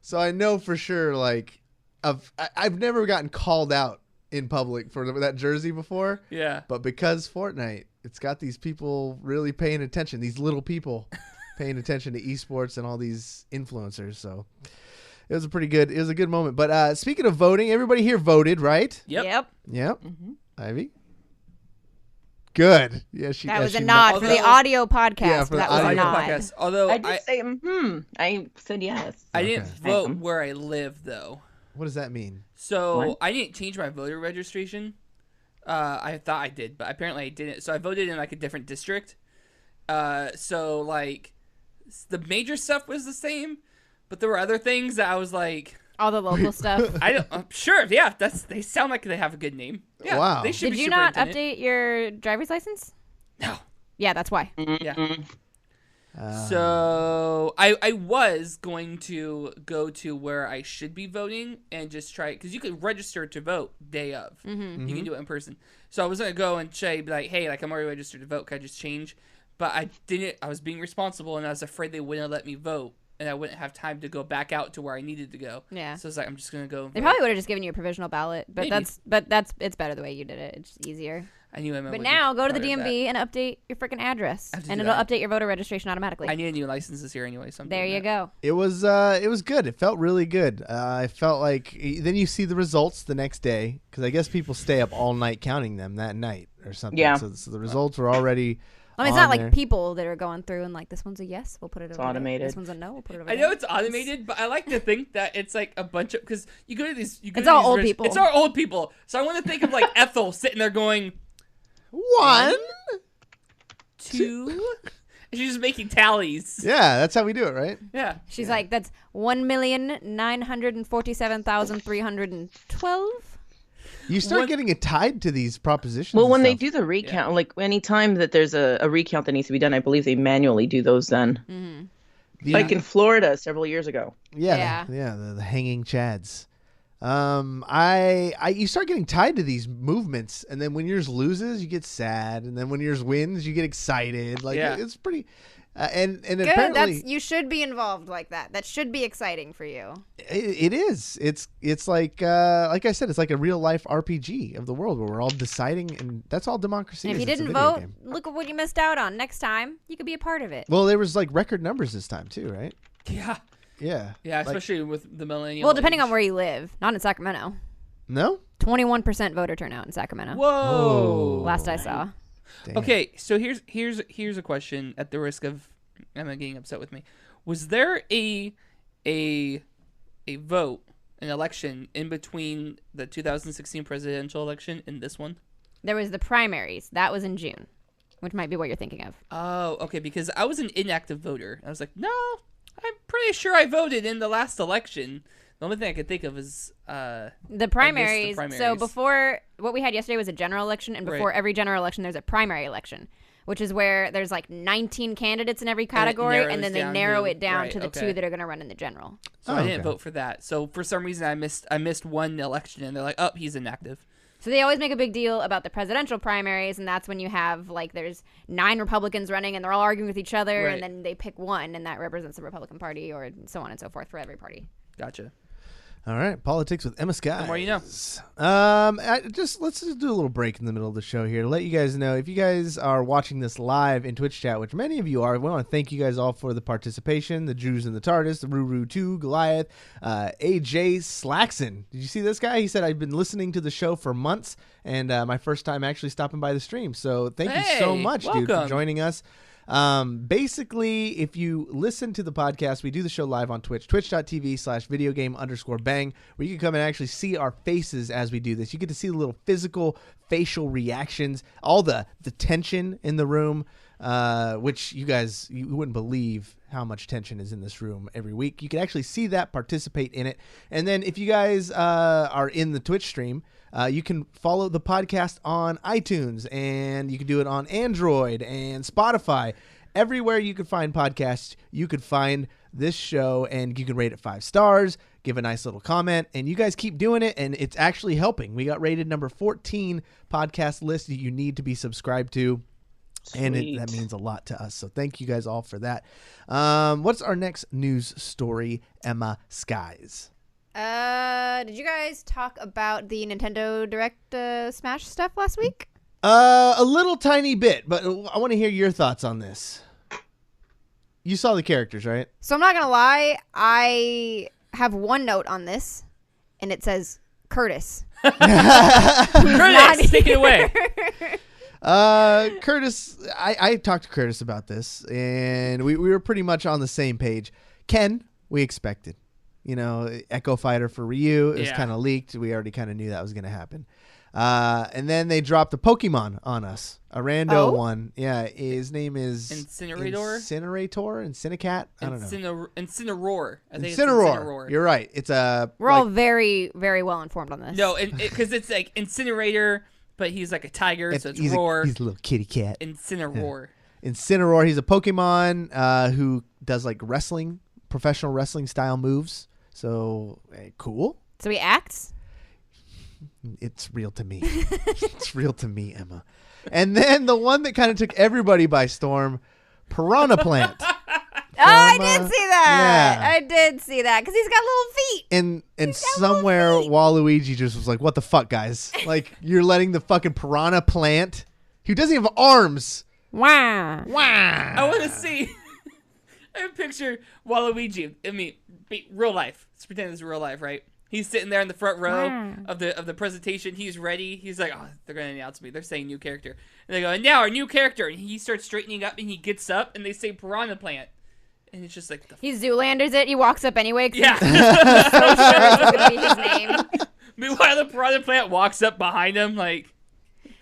Speaker 1: So I know for sure, like, I've never gotten called out in public for that jersey before.
Speaker 2: Yeah.
Speaker 1: But because Fortnite, it's got these people really paying attention, these little people paying attention to esports and all these influencers. So it was a good moment. But speaking of voting, everybody here voted, right?
Speaker 2: Yep.
Speaker 3: Mm-hmm.
Speaker 1: Ivy? Good. Yeah,
Speaker 3: that was a nod for the audio podcast.
Speaker 1: Yeah, for
Speaker 3: that
Speaker 1: the
Speaker 3: was a
Speaker 1: audio
Speaker 3: nod.
Speaker 2: podcast. Although
Speaker 4: I did say, I said yes.
Speaker 2: I didn't vote where I live, though.
Speaker 1: What does that mean?
Speaker 2: So
Speaker 4: What?
Speaker 2: I didn't change my voter registration. I thought I did, but apparently I didn't. So I voted in like a different district. So like the major stuff was the same, but there were other things that I was like,
Speaker 3: All the local stuff.
Speaker 2: I'm sure, yeah, they sound like they have a good name. Yeah,
Speaker 1: Wow.
Speaker 2: They should
Speaker 3: Did
Speaker 2: be
Speaker 3: you not
Speaker 2: superintendent.
Speaker 3: update your driver's license?
Speaker 2: No.
Speaker 3: Yeah, that's why.
Speaker 2: Yeah. So I was going to go to where I should be voting and just try, because you could register to vote day of.
Speaker 3: Mm-hmm.
Speaker 2: You can do it in person. So I was gonna go and say like, hey, like I'm already registered to vote. Can I just change? But I didn't. I was being responsible, and I was afraid they wouldn't let me vote, and I wouldn't have time to go back out to where I needed to go.
Speaker 3: Yeah.
Speaker 2: So it's like I'm just gonna go.
Speaker 3: They
Speaker 2: vote.
Speaker 3: probably would have just given you a provisional ballot, but
Speaker 2: Maybe.
Speaker 3: it's better the way you did it. It's just easier.
Speaker 2: I knew Emma
Speaker 3: But
Speaker 2: would
Speaker 3: now
Speaker 2: be
Speaker 3: go to the
Speaker 2: proud of
Speaker 3: DMV and update your freaking address,
Speaker 2: I have to
Speaker 3: and
Speaker 2: do
Speaker 3: it'll
Speaker 2: that.
Speaker 3: update your voter registration automatically.
Speaker 2: I need a new license this year anyway. So I'm
Speaker 3: There
Speaker 2: doing
Speaker 3: you
Speaker 2: that.
Speaker 3: go.
Speaker 1: It was good. It felt really good. I felt like then you see the results the next day, because I guess people stay up all night counting them that night or something.
Speaker 4: Yeah.
Speaker 1: So the results were already.
Speaker 3: I mean, it's
Speaker 1: on
Speaker 3: not like
Speaker 1: there.
Speaker 3: people that are going through and like, this one's a yes, we'll put it over there.
Speaker 4: automated.
Speaker 3: This one's a no, we'll put it over
Speaker 2: I
Speaker 3: there.
Speaker 2: know it's automated, but I like to think that it's like a bunch of, because you go to these. You go
Speaker 3: It's
Speaker 2: to
Speaker 3: all
Speaker 2: these
Speaker 3: old people.
Speaker 2: It's all old people. So I want to think of like Ethel sitting there going
Speaker 1: 1.
Speaker 2: 2. And she's just making tallies.
Speaker 1: Yeah, that's how we do it, right?
Speaker 2: Yeah.
Speaker 3: She's like, that's 1,947,312.
Speaker 1: You start
Speaker 2: What-
Speaker 1: getting it tied to these propositions.
Speaker 4: Well,
Speaker 1: and
Speaker 4: when they
Speaker 1: stuff.
Speaker 4: do the recount, like any time that there's a recount that needs to be done, I believe they manually do those then.
Speaker 3: Mm-hmm.
Speaker 4: Like in Florida several years ago.
Speaker 1: Yeah, the hanging chads. You start getting tied to these movements, and then when yours loses, you get sad, and then when yours wins, you get excited. Like
Speaker 2: Yeah.
Speaker 1: it's pretty, and
Speaker 3: Good.
Speaker 1: apparently
Speaker 3: You should be involved like that. That should be exciting for you.
Speaker 1: it is. It's like I said, it's like a real life RPG of the world where we're all deciding, and that's all democracy.
Speaker 3: And if
Speaker 1: is.
Speaker 3: you
Speaker 1: It's a
Speaker 3: didn't
Speaker 1: video
Speaker 3: vote,
Speaker 1: game.
Speaker 3: look at what you missed out on. Next time, you could be a part of it.
Speaker 1: Well, there was like record numbers this time too, right?
Speaker 2: Yeah.
Speaker 1: Yeah.
Speaker 2: Yeah,
Speaker 1: Like-
Speaker 2: especially with the millennial.
Speaker 3: Well, depending
Speaker 2: age.
Speaker 3: on where you live. Not in Sacramento.
Speaker 1: No.
Speaker 3: 21% voter turnout in Sacramento.
Speaker 2: Whoa.
Speaker 3: Last I saw.
Speaker 1: Damn.
Speaker 2: Okay, so here's a question at the risk of Emma getting upset with me. Was there a vote, an election in between the 2016 presidential election and this one?
Speaker 3: There was the primaries. That was in June, which might be what you're thinking of.
Speaker 2: Oh, okay, because I was an inactive voter. I was like, no, I'm pretty sure I voted in the last election. The only thing I could think of is
Speaker 3: The primaries. So
Speaker 2: primaries.
Speaker 3: before, what we had yesterday was a general election, and before
Speaker 2: Right.
Speaker 3: every general election, there's a primary election, which is where there's like 19 candidates in every category, and,
Speaker 2: narrows
Speaker 3: then they
Speaker 2: down
Speaker 3: narrow
Speaker 2: who-
Speaker 3: it down
Speaker 2: right,
Speaker 3: to the
Speaker 2: okay.
Speaker 3: two that are going to run in the general.
Speaker 2: so
Speaker 1: Oh,
Speaker 2: I didn't
Speaker 1: okay.
Speaker 2: vote for that. So for some reason I missed one election, and they're like, oh, he's inactive.
Speaker 3: So they always make a big deal about the presidential primaries, and that's when you have like there's 9 Republicans running, and they're all arguing with each other,
Speaker 2: Right.
Speaker 3: and then they pick one, and that represents the Republican Party, or so on and so forth for every party.
Speaker 2: Gotcha.
Speaker 1: All right, politics with Emmaskies.
Speaker 2: The more you know.
Speaker 1: Let's just do a little break in the middle of the show here to let you guys know, if you guys are watching this live in Twitch chat, which many of you are, we want to thank you guys all for the participation. The Jews in the TARDIS, the Ruru 2, Goliath, AJ Slackson. Did you see this guy? He said, I've been listening to the show for months, and my first time actually stopping by the stream. So thank you so
Speaker 2: Hey,
Speaker 1: much, dude, for
Speaker 2: welcome.
Speaker 1: joining us. Basically, if you listen to the podcast, we do the show live on Twitch, twitch.tv/videogame_bang, where you can come and actually see our faces as we do this. You get to see the little physical facial reactions, all the tension in the room, which you wouldn't believe how much tension is in this room every week. You can actually see that, participate in it. And then if you guys are in the Twitch stream, you can follow the podcast on iTunes, and you can do it on Android and Spotify. Everywhere you can find podcasts, you could find this show, and you can rate it 5 stars, give a nice little comment, and you guys keep doing it, and it's actually helping. We got rated number 14 podcast list that you need to be subscribed to. And
Speaker 4: Sweet.
Speaker 1: that means a lot to us. So thank you guys all for that. What's our next news story, Emma Skies?
Speaker 3: Did you guys talk about the Nintendo Direct Smash stuff last week?
Speaker 1: A little tiny bit, but I want to hear your thoughts on this. You saw the characters, right?
Speaker 3: So I'm not gonna lie, I have one note on this, and it says Curtis.
Speaker 2: Curtis, take it away.
Speaker 1: Curtis, I talked to Curtis about this, and we were pretty much on the same page. Ken, we expected. Echo Fighter for Ryu. It was
Speaker 2: Yeah.
Speaker 1: kind of leaked. We already kind of knew that was going to happen. And then they dropped a Pokemon on us, a rando one. Yeah, his name is Incinicat. I don't know.
Speaker 2: Incineroar. I think
Speaker 1: Incineroar.
Speaker 2: It's Incineroar.
Speaker 1: You're right. It's
Speaker 3: We're all very, very well informed on this.
Speaker 2: No, because it's like Incinerator, but he's like a tiger, so it's
Speaker 1: he's
Speaker 2: Roar.
Speaker 1: He's a little kitty cat.
Speaker 2: Incineroar.
Speaker 1: Incineroar. He's a Pokemon who does like wrestling, professional wrestling style moves. So cool.
Speaker 3: So he acts?
Speaker 1: It's real to me. It's real to me, Emma. And then the one that kind of took everybody by storm, Piranha Plant.
Speaker 3: I did see that.
Speaker 1: Yeah.
Speaker 3: I did see that because he's got little feet.
Speaker 1: And somewhere Waluigi just was like, what the fuck, guys? Like, you're letting the fucking Piranha Plant, who doesn't have arms.
Speaker 3: Wow.
Speaker 2: I want to see. I picture Waluigi. I mean, real life. Let's pretend it's real life, right? He's sitting there in the front row of the presentation. He's ready. He's like, oh, they're going to announce me. They're saying new character. And they go, and now our new character. And he starts straightening up, and he gets up, and they say Piranha Plant. And it's just like...
Speaker 3: He Zoolanders it. He walks up anyway.
Speaker 2: Yeah.
Speaker 3: He's so sure it's going to be his name.
Speaker 2: Meanwhile, the Piranha Plant walks up behind him, like...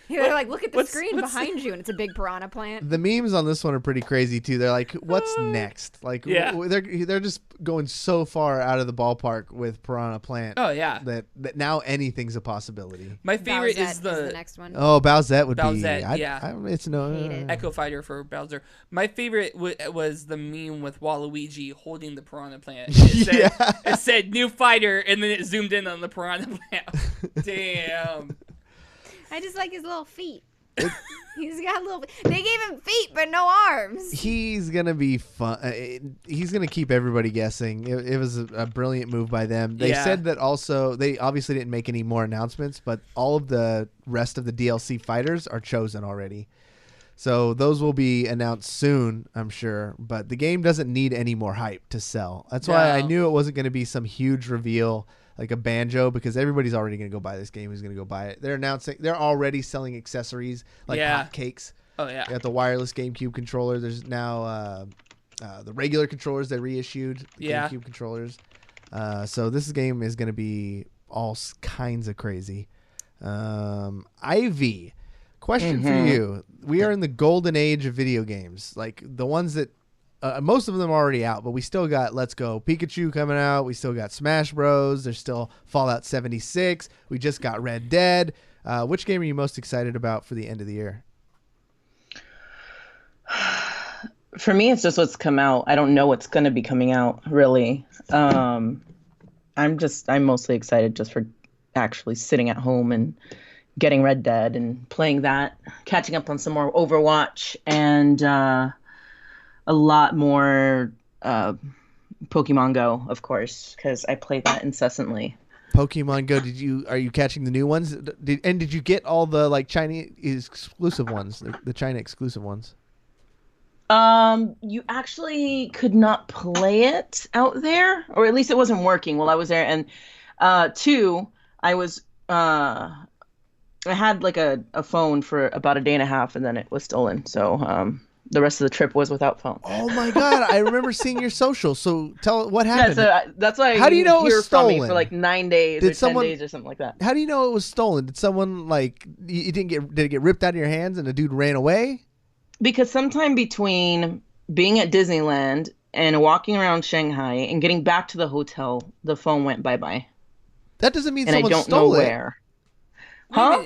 Speaker 3: They're like, look at the
Speaker 2: What's
Speaker 3: screen behind you, and it's a big Piranha Plant.
Speaker 1: The memes on this one are pretty crazy too. They're like, "What's next?" Like,
Speaker 2: Yeah.
Speaker 1: they're just going so far out of the ballpark with Piranha Plant.
Speaker 2: Oh, yeah.
Speaker 1: That now anything's a possibility.
Speaker 2: My favorite
Speaker 3: Bowsette
Speaker 2: is the
Speaker 3: next one.
Speaker 1: Oh, Bowsette would be.
Speaker 2: Bowsette, yeah.
Speaker 1: It's no.
Speaker 3: Hate it.
Speaker 2: Echo Fighter for Bowser. My favorite was the meme with Waluigi holding the Piranha Plant. It said new fighter, and then it zoomed in on the Piranha Plant. Damn.
Speaker 3: I just like his little feet. He's got little. They gave him feet, but no arms.
Speaker 1: He's gonna be fun. He's gonna keep everybody guessing. It was a brilliant move by them. They said that also. They obviously didn't make any more announcements, but all of the rest of the DLC fighters are chosen already. So those will be announced soon, I'm sure. But the game doesn't need any more hype to sell. That's why I knew it wasn't going to be some huge reveal like a Banjo, because everybody's already going to go buy this game. Who's going to go buy it? They're already selling accessories like hotcakes. Oh yeah, you got the wireless GameCube controller. There's now the regular controllers they reissued. The GameCube controllers. So this game is going to be all kinds of crazy. Ivy, question for you. We are in the golden age of video games, like the ones that most of them are already out, but we still got Let's Go Pikachu coming out. We still got Smash Bros. There's still Fallout 76. We just got Red Dead. Which game are you most excited about for the end of the year?
Speaker 4: For me, it's just what's come out. I don't know what's going to be coming out, really. I'm mostly excited just for actually sitting at home and getting Red Dead and playing that, catching up on some more Overwatch, and a lot more Pokemon Go, of course, because I play that incessantly.
Speaker 1: Pokemon Go. Are you catching the new ones? Did you get all the like Chinese exclusive ones, the China exclusive ones?
Speaker 4: You actually could not play it out there, or at least it wasn't working while I was there. And two, I had like a phone for about a day and a half, and then it was stolen. So the rest of the trip was without phone.
Speaker 1: Oh my God! I remember seeing your social. So tell what happened.
Speaker 4: Yeah, so that's why.
Speaker 1: How do you know it was
Speaker 4: from
Speaker 1: stolen?
Speaker 4: me for like 9 days or 10 days or something like that.
Speaker 1: How do you know it was stolen? Did someone did it get ripped out of your hands and the dude ran away?
Speaker 4: Because sometime between being at Disneyland and walking around Shanghai and getting back to the hotel, the phone went bye-bye.
Speaker 1: That doesn't mean
Speaker 4: and
Speaker 1: someone
Speaker 4: I don't
Speaker 1: stole
Speaker 4: know
Speaker 1: it.
Speaker 4: Where. Huh?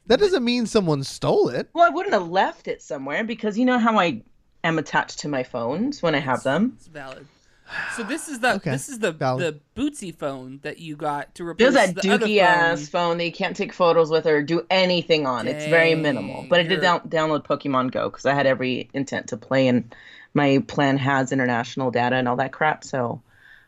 Speaker 1: That doesn't mean someone stole it.
Speaker 4: Well, I wouldn't have left it somewhere because you know how I am attached to my phones when I have them.
Speaker 2: It's valid. So this is the the Bootsy phone that you got to replace
Speaker 4: There's that
Speaker 2: the other
Speaker 4: dookie ass phone that you can't take photos with or do anything on.
Speaker 2: Dang,
Speaker 4: it's very minimal. But I did download Pokemon Go because I had every intent to play, and my plan has international data and all that crap. So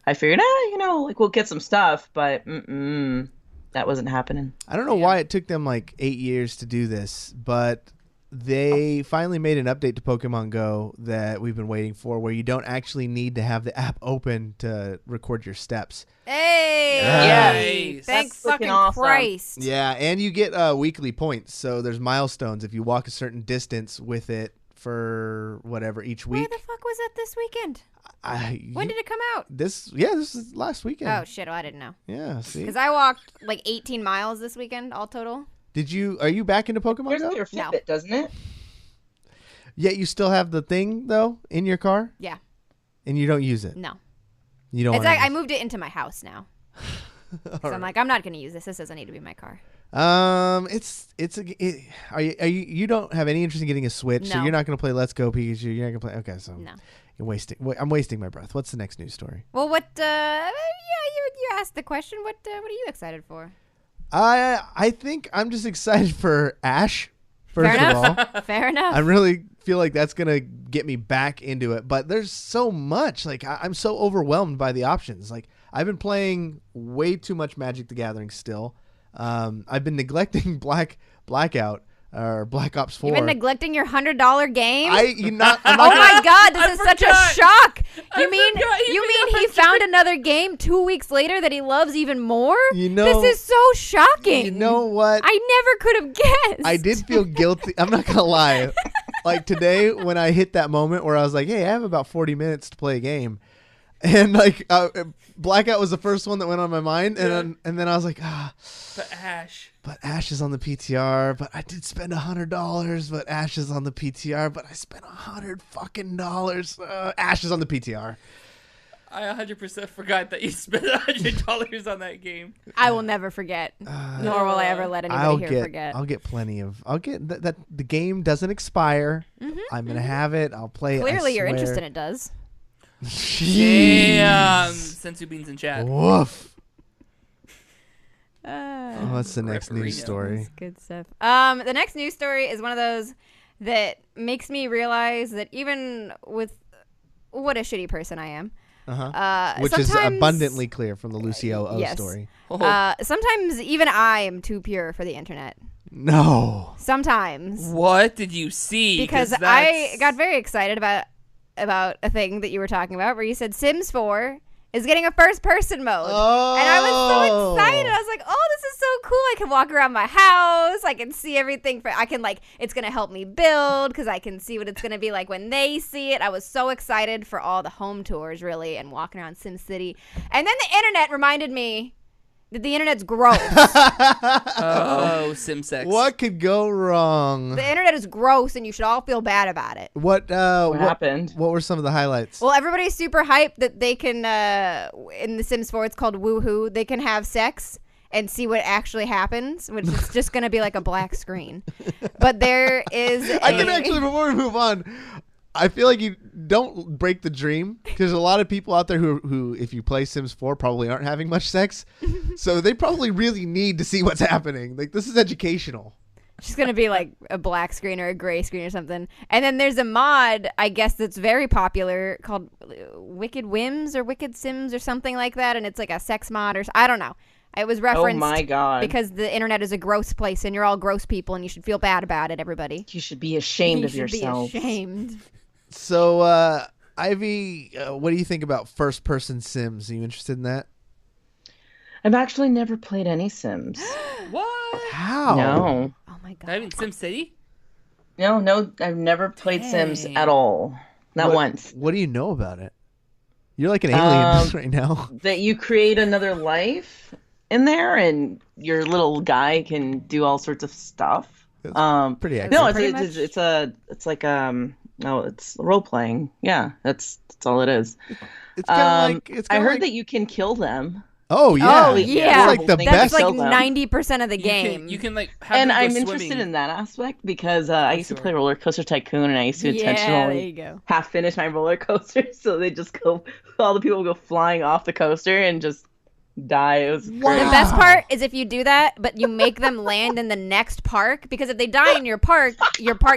Speaker 4: I figured, we'll get some stuff, but that wasn't happening.
Speaker 1: I don't know why it took them like 8 years to do this, but they finally made an update to Pokemon Go that we've been waiting for, where you don't actually need to have the app open to record your steps.
Speaker 3: Hey!
Speaker 2: Nice.
Speaker 3: Thanks
Speaker 4: That's
Speaker 3: fucking
Speaker 4: awesome.
Speaker 3: Christ.
Speaker 1: Yeah, and you get weekly points. So there's milestones if you walk a certain distance with it for whatever each week.
Speaker 3: Where the fuck was that this weekend? When did it come out?
Speaker 1: This is last weekend.
Speaker 3: Oh shit! Well, I didn't know.
Speaker 1: Yeah, see.
Speaker 3: Because I walked like 18 miles this weekend, all total.
Speaker 1: Are you back into Pokemon
Speaker 4: There's
Speaker 1: Go?
Speaker 4: your Fitbit,
Speaker 3: No.
Speaker 4: doesn't it?
Speaker 1: Yeah, you still have the thing though in your car,
Speaker 3: Yeah.
Speaker 1: and you don't use it.
Speaker 3: No.
Speaker 1: You don't.
Speaker 3: It's like I moved it into my house now. So I'm like, I'm not going to use this. This doesn't need to be in my car.
Speaker 1: Are you don't have any interest in getting a Switch, so
Speaker 3: No.
Speaker 1: you're not going to play Let's Go Pikachu. You're not going to play. Okay, so
Speaker 3: No.
Speaker 1: you're wasting. I'm wasting my breath. What's the next news story?
Speaker 3: Well, what? Yeah, you asked the question. What are you excited for?
Speaker 1: I think I'm just excited for Ash. First
Speaker 3: Fair
Speaker 1: of all,
Speaker 3: enough. Fair enough.
Speaker 1: I really feel like that's gonna get me back into it. But there's so much. Like I'm so overwhelmed by the options. Like I've been playing way too much Magic the Gathering still. I've been neglecting Blackout or Black Ops 4.
Speaker 3: You've been neglecting your $100 game.
Speaker 1: I'm not
Speaker 3: Oh my God! This
Speaker 2: I
Speaker 3: is such a
Speaker 2: forgot.
Speaker 3: shock.
Speaker 2: I
Speaker 3: You mean
Speaker 2: forgot he
Speaker 3: he
Speaker 2: paid
Speaker 3: found another game 2 weeks later that he loves even more?
Speaker 1: You know-
Speaker 3: this is so shocking.
Speaker 1: You know what?
Speaker 3: I never could have guessed.
Speaker 1: I did feel guilty. I'm not gonna lie. Like today, when I hit that moment where I was like, "Hey, I have about 40 minutes to play a game," and like Blackout was the first one that went on my mind, and then I was like, But Ash is on the PTR. But I did spend $100. But Ash is on the PTR. But I spent $100 fucking dollars. Ash is on the PTR.
Speaker 2: I 100% forgot that you spent $100 on that game.
Speaker 3: I will never forget. Nor will I ever let anybody here forget.
Speaker 1: I'll get plenty of. I'll get that. The game doesn't expire. I'm gonna have it. I'll play it.
Speaker 3: Clearly,
Speaker 1: I
Speaker 3: you're
Speaker 1: swear.
Speaker 3: interested in it. Does.
Speaker 2: Damn.
Speaker 1: Jeez.
Speaker 2: Sensu Beans in chat.
Speaker 1: Woof. What's the
Speaker 2: Rip
Speaker 1: next news
Speaker 2: Reno.
Speaker 1: story?
Speaker 3: Good stuff. The next news story is one of those that makes me realize that even with what a shitty person I am,
Speaker 1: Which is
Speaker 3: sometimes-
Speaker 1: abundantly clear from the Lucio O
Speaker 3: yes.
Speaker 1: story.
Speaker 3: sometimes even I am too pure for the internet.
Speaker 1: No.
Speaker 3: Sometimes.
Speaker 2: What did you see?
Speaker 3: Because I got very excited about a thing that you were talking about where you said Sims 4 is getting a first-person mode.
Speaker 1: Oh.
Speaker 3: And I was so excited. I was like, oh, this is so cool. I can walk around my house. I can see everything. It's going to help me build because I can see what it's going to be like when they see it. I was so excited for all the home tours, really, and walking around SimCity. And then the internet reminded me that the internet's gross.
Speaker 2: Oh, SimSex.
Speaker 1: What could go wrong?
Speaker 3: The internet is gross, and you should all feel bad about it.
Speaker 1: What
Speaker 4: happened?
Speaker 1: What were some of the highlights?
Speaker 3: Well, everybody's super hyped that they can, in The Sims 4, it's called Woohoo, they can have sex and see what actually happens, which is just going to be like a black screen. But there is
Speaker 1: I can actually, before we move on, I feel like you don't break the dream because there's a lot of people out there who, if you play Sims 4, probably aren't having much sex. So they probably really need to see what's happening. Like, this is educational.
Speaker 3: She's going to be like a black screen or a gray screen or something. And then there's a mod, I guess, that's very popular called Wicked Whims or Wicked Sims or something like that. And it's like a sex mod or I don't know. It was referenced
Speaker 4: Oh my God.
Speaker 3: because the internet is a gross place and you're all gross people and you should feel bad about it, everybody.
Speaker 4: You should be ashamed of
Speaker 3: You should
Speaker 4: yourself.
Speaker 3: be ashamed.
Speaker 1: So, Ivy, what do you think about first-person Sims? Are you interested in that?
Speaker 4: I've actually never played any Sims.
Speaker 2: What?
Speaker 1: How?
Speaker 4: No.
Speaker 3: Oh my God.
Speaker 2: Not even SimCity?
Speaker 4: No, I've never played Sims
Speaker 2: Dang.
Speaker 4: at all. Not once.
Speaker 1: What do you know about it? You're like an alien right now.
Speaker 4: That you create another life in there and your little guy can do all sorts of stuff.
Speaker 1: Pretty accurate.
Speaker 4: No,
Speaker 3: Pretty much.
Speaker 4: it's role playing. Yeah, that's all it is.
Speaker 1: It's kind of like it's.
Speaker 4: I
Speaker 1: Kinda
Speaker 4: heard
Speaker 1: like,
Speaker 4: that you can kill them.
Speaker 1: Oh yeah.
Speaker 3: Oh, yeah.
Speaker 1: It's like the
Speaker 3: That's
Speaker 1: best.
Speaker 3: like
Speaker 4: Kill them.
Speaker 3: 90% of the game.
Speaker 2: You can like have
Speaker 4: And
Speaker 2: them go
Speaker 4: I'm
Speaker 2: swimming.
Speaker 4: interested in that aspect because I used to play Roller Coaster Tycoon and I used to
Speaker 3: Yeah, there
Speaker 4: intentionally
Speaker 3: you go.
Speaker 4: half finish my roller coaster so they just go, all the people go flying off the coaster and just die. It was
Speaker 1: Wow.
Speaker 4: great.
Speaker 3: The best part is if you do that, but you make them land in the next park, because if they die in your park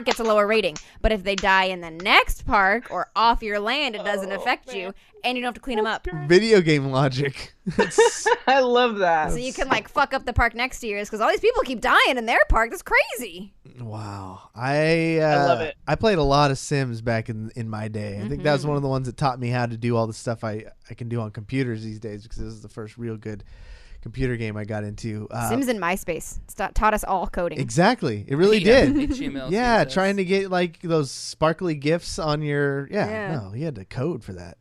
Speaker 3: gets a lower rating. But if they die in the next park or off your land, it doesn't affect you, and you don't have to clean them up.
Speaker 1: Video game logic. It's-
Speaker 4: I love that.
Speaker 3: So you can like fuck up the park next to yours because all these people keep dying in their park. That's crazy.
Speaker 1: wow. I
Speaker 4: love it.
Speaker 1: I played a lot of Sims back in my day. I think that was one of the ones that taught me how to do all the stuff I can do on computers these days because this is the first real good computer game I got into.
Speaker 3: Sims and MySpace taught us all coding.
Speaker 1: Exactly. It really
Speaker 2: Yeah,
Speaker 1: did.
Speaker 2: HTML,
Speaker 1: Yeah,
Speaker 2: CSS.
Speaker 1: trying to get like those sparkly GIFs on your
Speaker 3: Yeah.
Speaker 1: no, you had to code for that.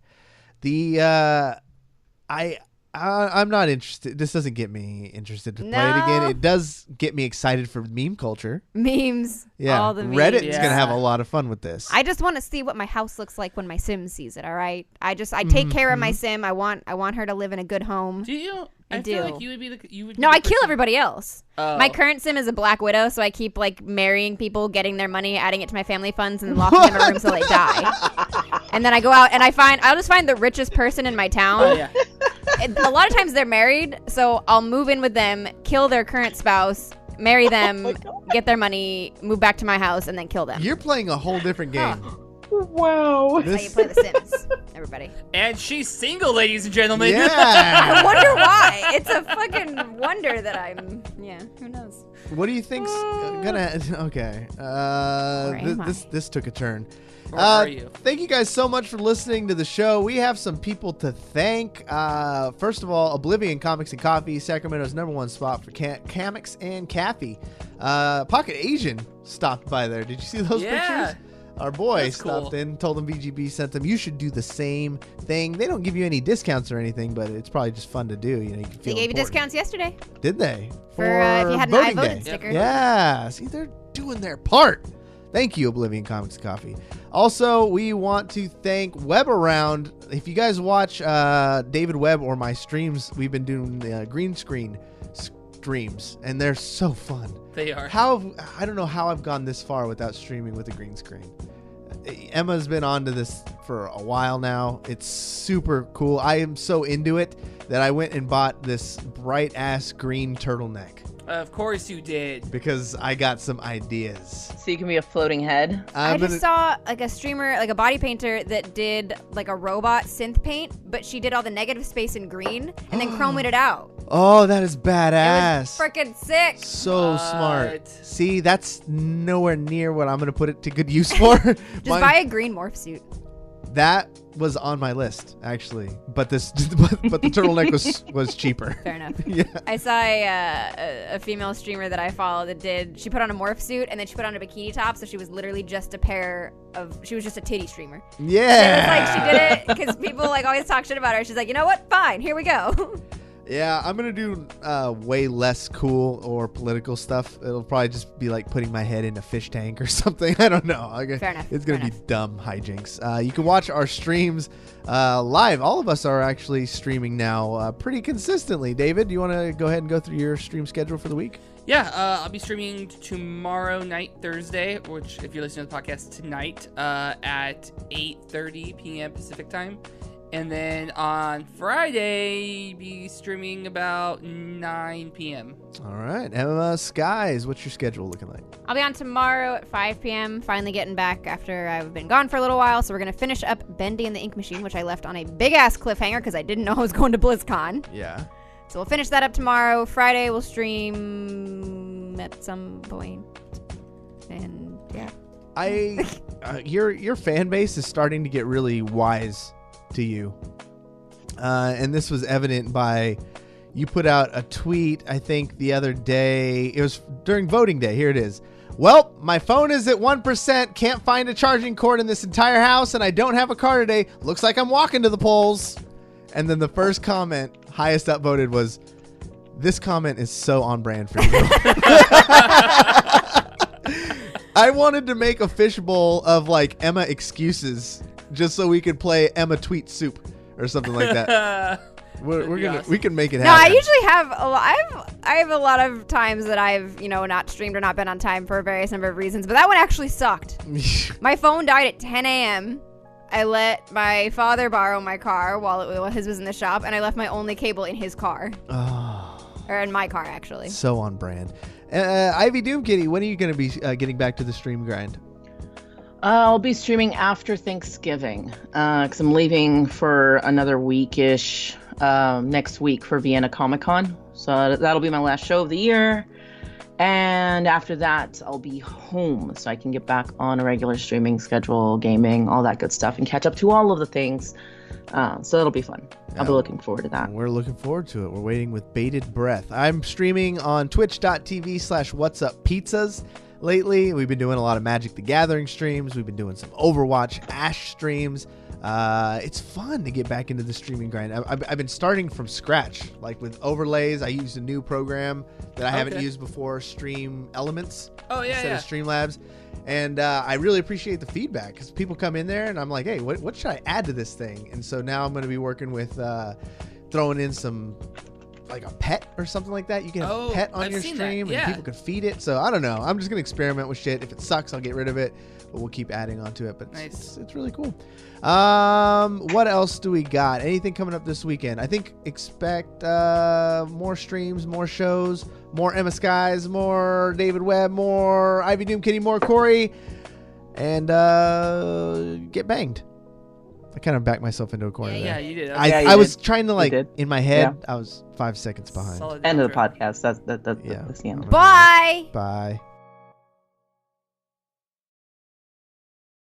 Speaker 1: I'm not interested. This doesn't get me interested to play it again. It does get me excited for meme culture.
Speaker 3: Memes.
Speaker 1: Yeah.
Speaker 3: All the memes.
Speaker 1: Reddit is going to have a lot of fun with this.
Speaker 3: I just want to see what my house looks like when my sim sees it, all right? I take care of my sim. I want her to live in a good home.
Speaker 2: Do you? I
Speaker 3: do.
Speaker 2: feel like you would be the
Speaker 3: No, I kill everybody else.
Speaker 2: Oh.
Speaker 3: My current sim is a Black Widow, so I keep like marrying people, getting their money, adding it to my family funds, and then locking them in a room so they die. And then I go out and I'll just find the richest person in my town.
Speaker 2: Oh, yeah.
Speaker 3: A lot of times they're married, so I'll move in with them, kill their current spouse, marry them, get their money, move back to my house, and then kill them.
Speaker 1: You're playing a whole different game.
Speaker 4: Wow.
Speaker 3: That's how you play The Sims, everybody.
Speaker 2: And she's single, ladies and gentlemen.
Speaker 1: Yeah.
Speaker 3: I wonder why. It's a fucking wonder that I'm. Yeah, who knows?
Speaker 1: What do you think's gonna? Okay. This took a turn.
Speaker 2: Where are you?
Speaker 1: Thank you guys so much for listening to the show. We have some people to thank. First of all, Oblivion Comics and Coffee, Sacramento's #1 spot for comics and coffee. Pocket Asian stopped by there. Did you see those pictures? Our boy stopped in, told them VGB sent them. You should do the same thing. They don't give you any discounts or anything, but it's probably just fun to do. You know, you can feel
Speaker 3: They gave you
Speaker 1: important.
Speaker 3: discounts yesterday.
Speaker 1: Did they?
Speaker 3: For if you had an I
Speaker 1: voting
Speaker 3: voted
Speaker 1: day.
Speaker 3: sticker.
Speaker 1: Yeah. See, they're doing their part. Thank you, Oblivion Comics and Coffee. Also, we want to thank Webb Around. If you guys watch David Webb or my streams, we've been doing green screen streams, and they're so fun.
Speaker 2: They are.
Speaker 1: I don't know how I've gone this far without streaming with a green screen. Emma's been onto this for a while now. It's super cool. I am so into it that I went and bought this bright ass green turtleneck.
Speaker 2: Of course you did.
Speaker 1: Because I got some ideas.
Speaker 4: So you can be a floating head.
Speaker 3: I just saw like a streamer, like a body painter that did like a robot synth paint, but she did all the negative space in green and then chromed it out.
Speaker 1: Oh, that is
Speaker 3: It
Speaker 1: badass.
Speaker 3: was freaking sick.
Speaker 1: So smart. See, that's nowhere near what I'm going to put it to good use for.
Speaker 3: Just buy a green morph suit.
Speaker 1: That was on my list, actually. But the turtleneck was cheaper.
Speaker 3: Fair enough.
Speaker 1: Yeah.
Speaker 3: I saw a female streamer that I follow that she put on a morph suit and then she put on a bikini top, so she was literally just she was just a titty streamer.
Speaker 1: Yeah.
Speaker 3: It was like she did it because people like always talk shit about her. She's like, you know what? Fine, here we go.
Speaker 1: Yeah, I'm going to do way less cool or political stuff. It'll probably just be like putting my head in a fish tank or something. I don't know.
Speaker 3: Fair enough.
Speaker 1: It's going to be dumb hijinks. You can watch our streams live. All of us are actually streaming now pretty consistently. David, do you want to go ahead and go through your stream schedule for the week?
Speaker 2: Yeah, I'll be streaming tomorrow night, Thursday, which if you're listening to the podcast tonight, at 8:30 p.m. Pacific time. And then on Friday, be streaming about 9 p.m.
Speaker 1: All right. Emmaskies, what's your schedule looking like?
Speaker 3: I'll be on tomorrow at 5 p.m. Finally getting back after I've been gone for a little while. So we're going to finish up Bendy and the Ink Machine, which I left on a big-ass cliffhanger because I didn't know I was going to BlizzCon.
Speaker 1: Yeah.
Speaker 3: So we'll finish that up tomorrow. Friday, we'll stream at some point. And, yeah.
Speaker 1: Your fan base is starting to get really wise to you. And this was evident by you put out a tweet, I think, the other day. It was during voting day. Here it is. Well, my phone is at 1%. Can't find a charging cord in this entire house, and I don't have a car today. Looks like I'm walking to the polls. And then the first comment, highest upvoted, was, this comment is so on brand for you. I wanted to make a fishbowl of like Emma excuses just so we could play Emma tweet soup or something like that. We can make it happen.
Speaker 3: No, I usually have a lot. I have a lot of times that I've not streamed or not been on time for a various number of reasons, but that one actually sucked. My phone died at 10 a.m. I let my father borrow my car while his was in the shop, and I left my only cable in his car. Or in my car, actually.
Speaker 1: So on brand. Ivy Doomkitty, when are you going to be getting back to the stream grind?
Speaker 4: I'll be streaming after Thanksgiving because I'm leaving for another weekish next week for Vienna Comic-Con. So that'll be my last show of the year. And after that, I'll be home so I can get back on a regular streaming schedule, gaming, all that good stuff, and catch up to all of the things. So it'll be fun. I'll be looking forward to that.
Speaker 1: We're looking forward to it. We're waiting with bated breath. I'm streaming on twitch.tv/whatsuppizzas. lately. We've been doing a lot of Magic the Gathering streams. We've been doing some Overwatch Ash streams. It's fun to get back into the streaming grind. I've been starting from scratch, like with overlays. I used a new program that I haven't used before, Stream Elements, instead of Streamlabs. And I really appreciate the feedback because people come in there and I'm like, hey, what should I add to this thing? And so now I'm going to be working with throwing in some, like a pet or something like that. You can have a pet on your stream and people can feed it. So I don't know. I'm just going to experiment with shit. If it sucks, I'll get rid of it. But we'll keep adding onto it. But it's really cool. What else do we got? Anything coming up this weekend? I think expect more streams, more shows, more Emmaskies, more David Webb, more Ivy Doomkitty, more Cory, and get banged. I kind of backed myself into a corner there.
Speaker 2: Yeah, you did.
Speaker 1: I was trying to in my head. I was 5 seconds behind.
Speaker 4: End of the podcast. That's the end.
Speaker 3: Bye.
Speaker 1: Bye.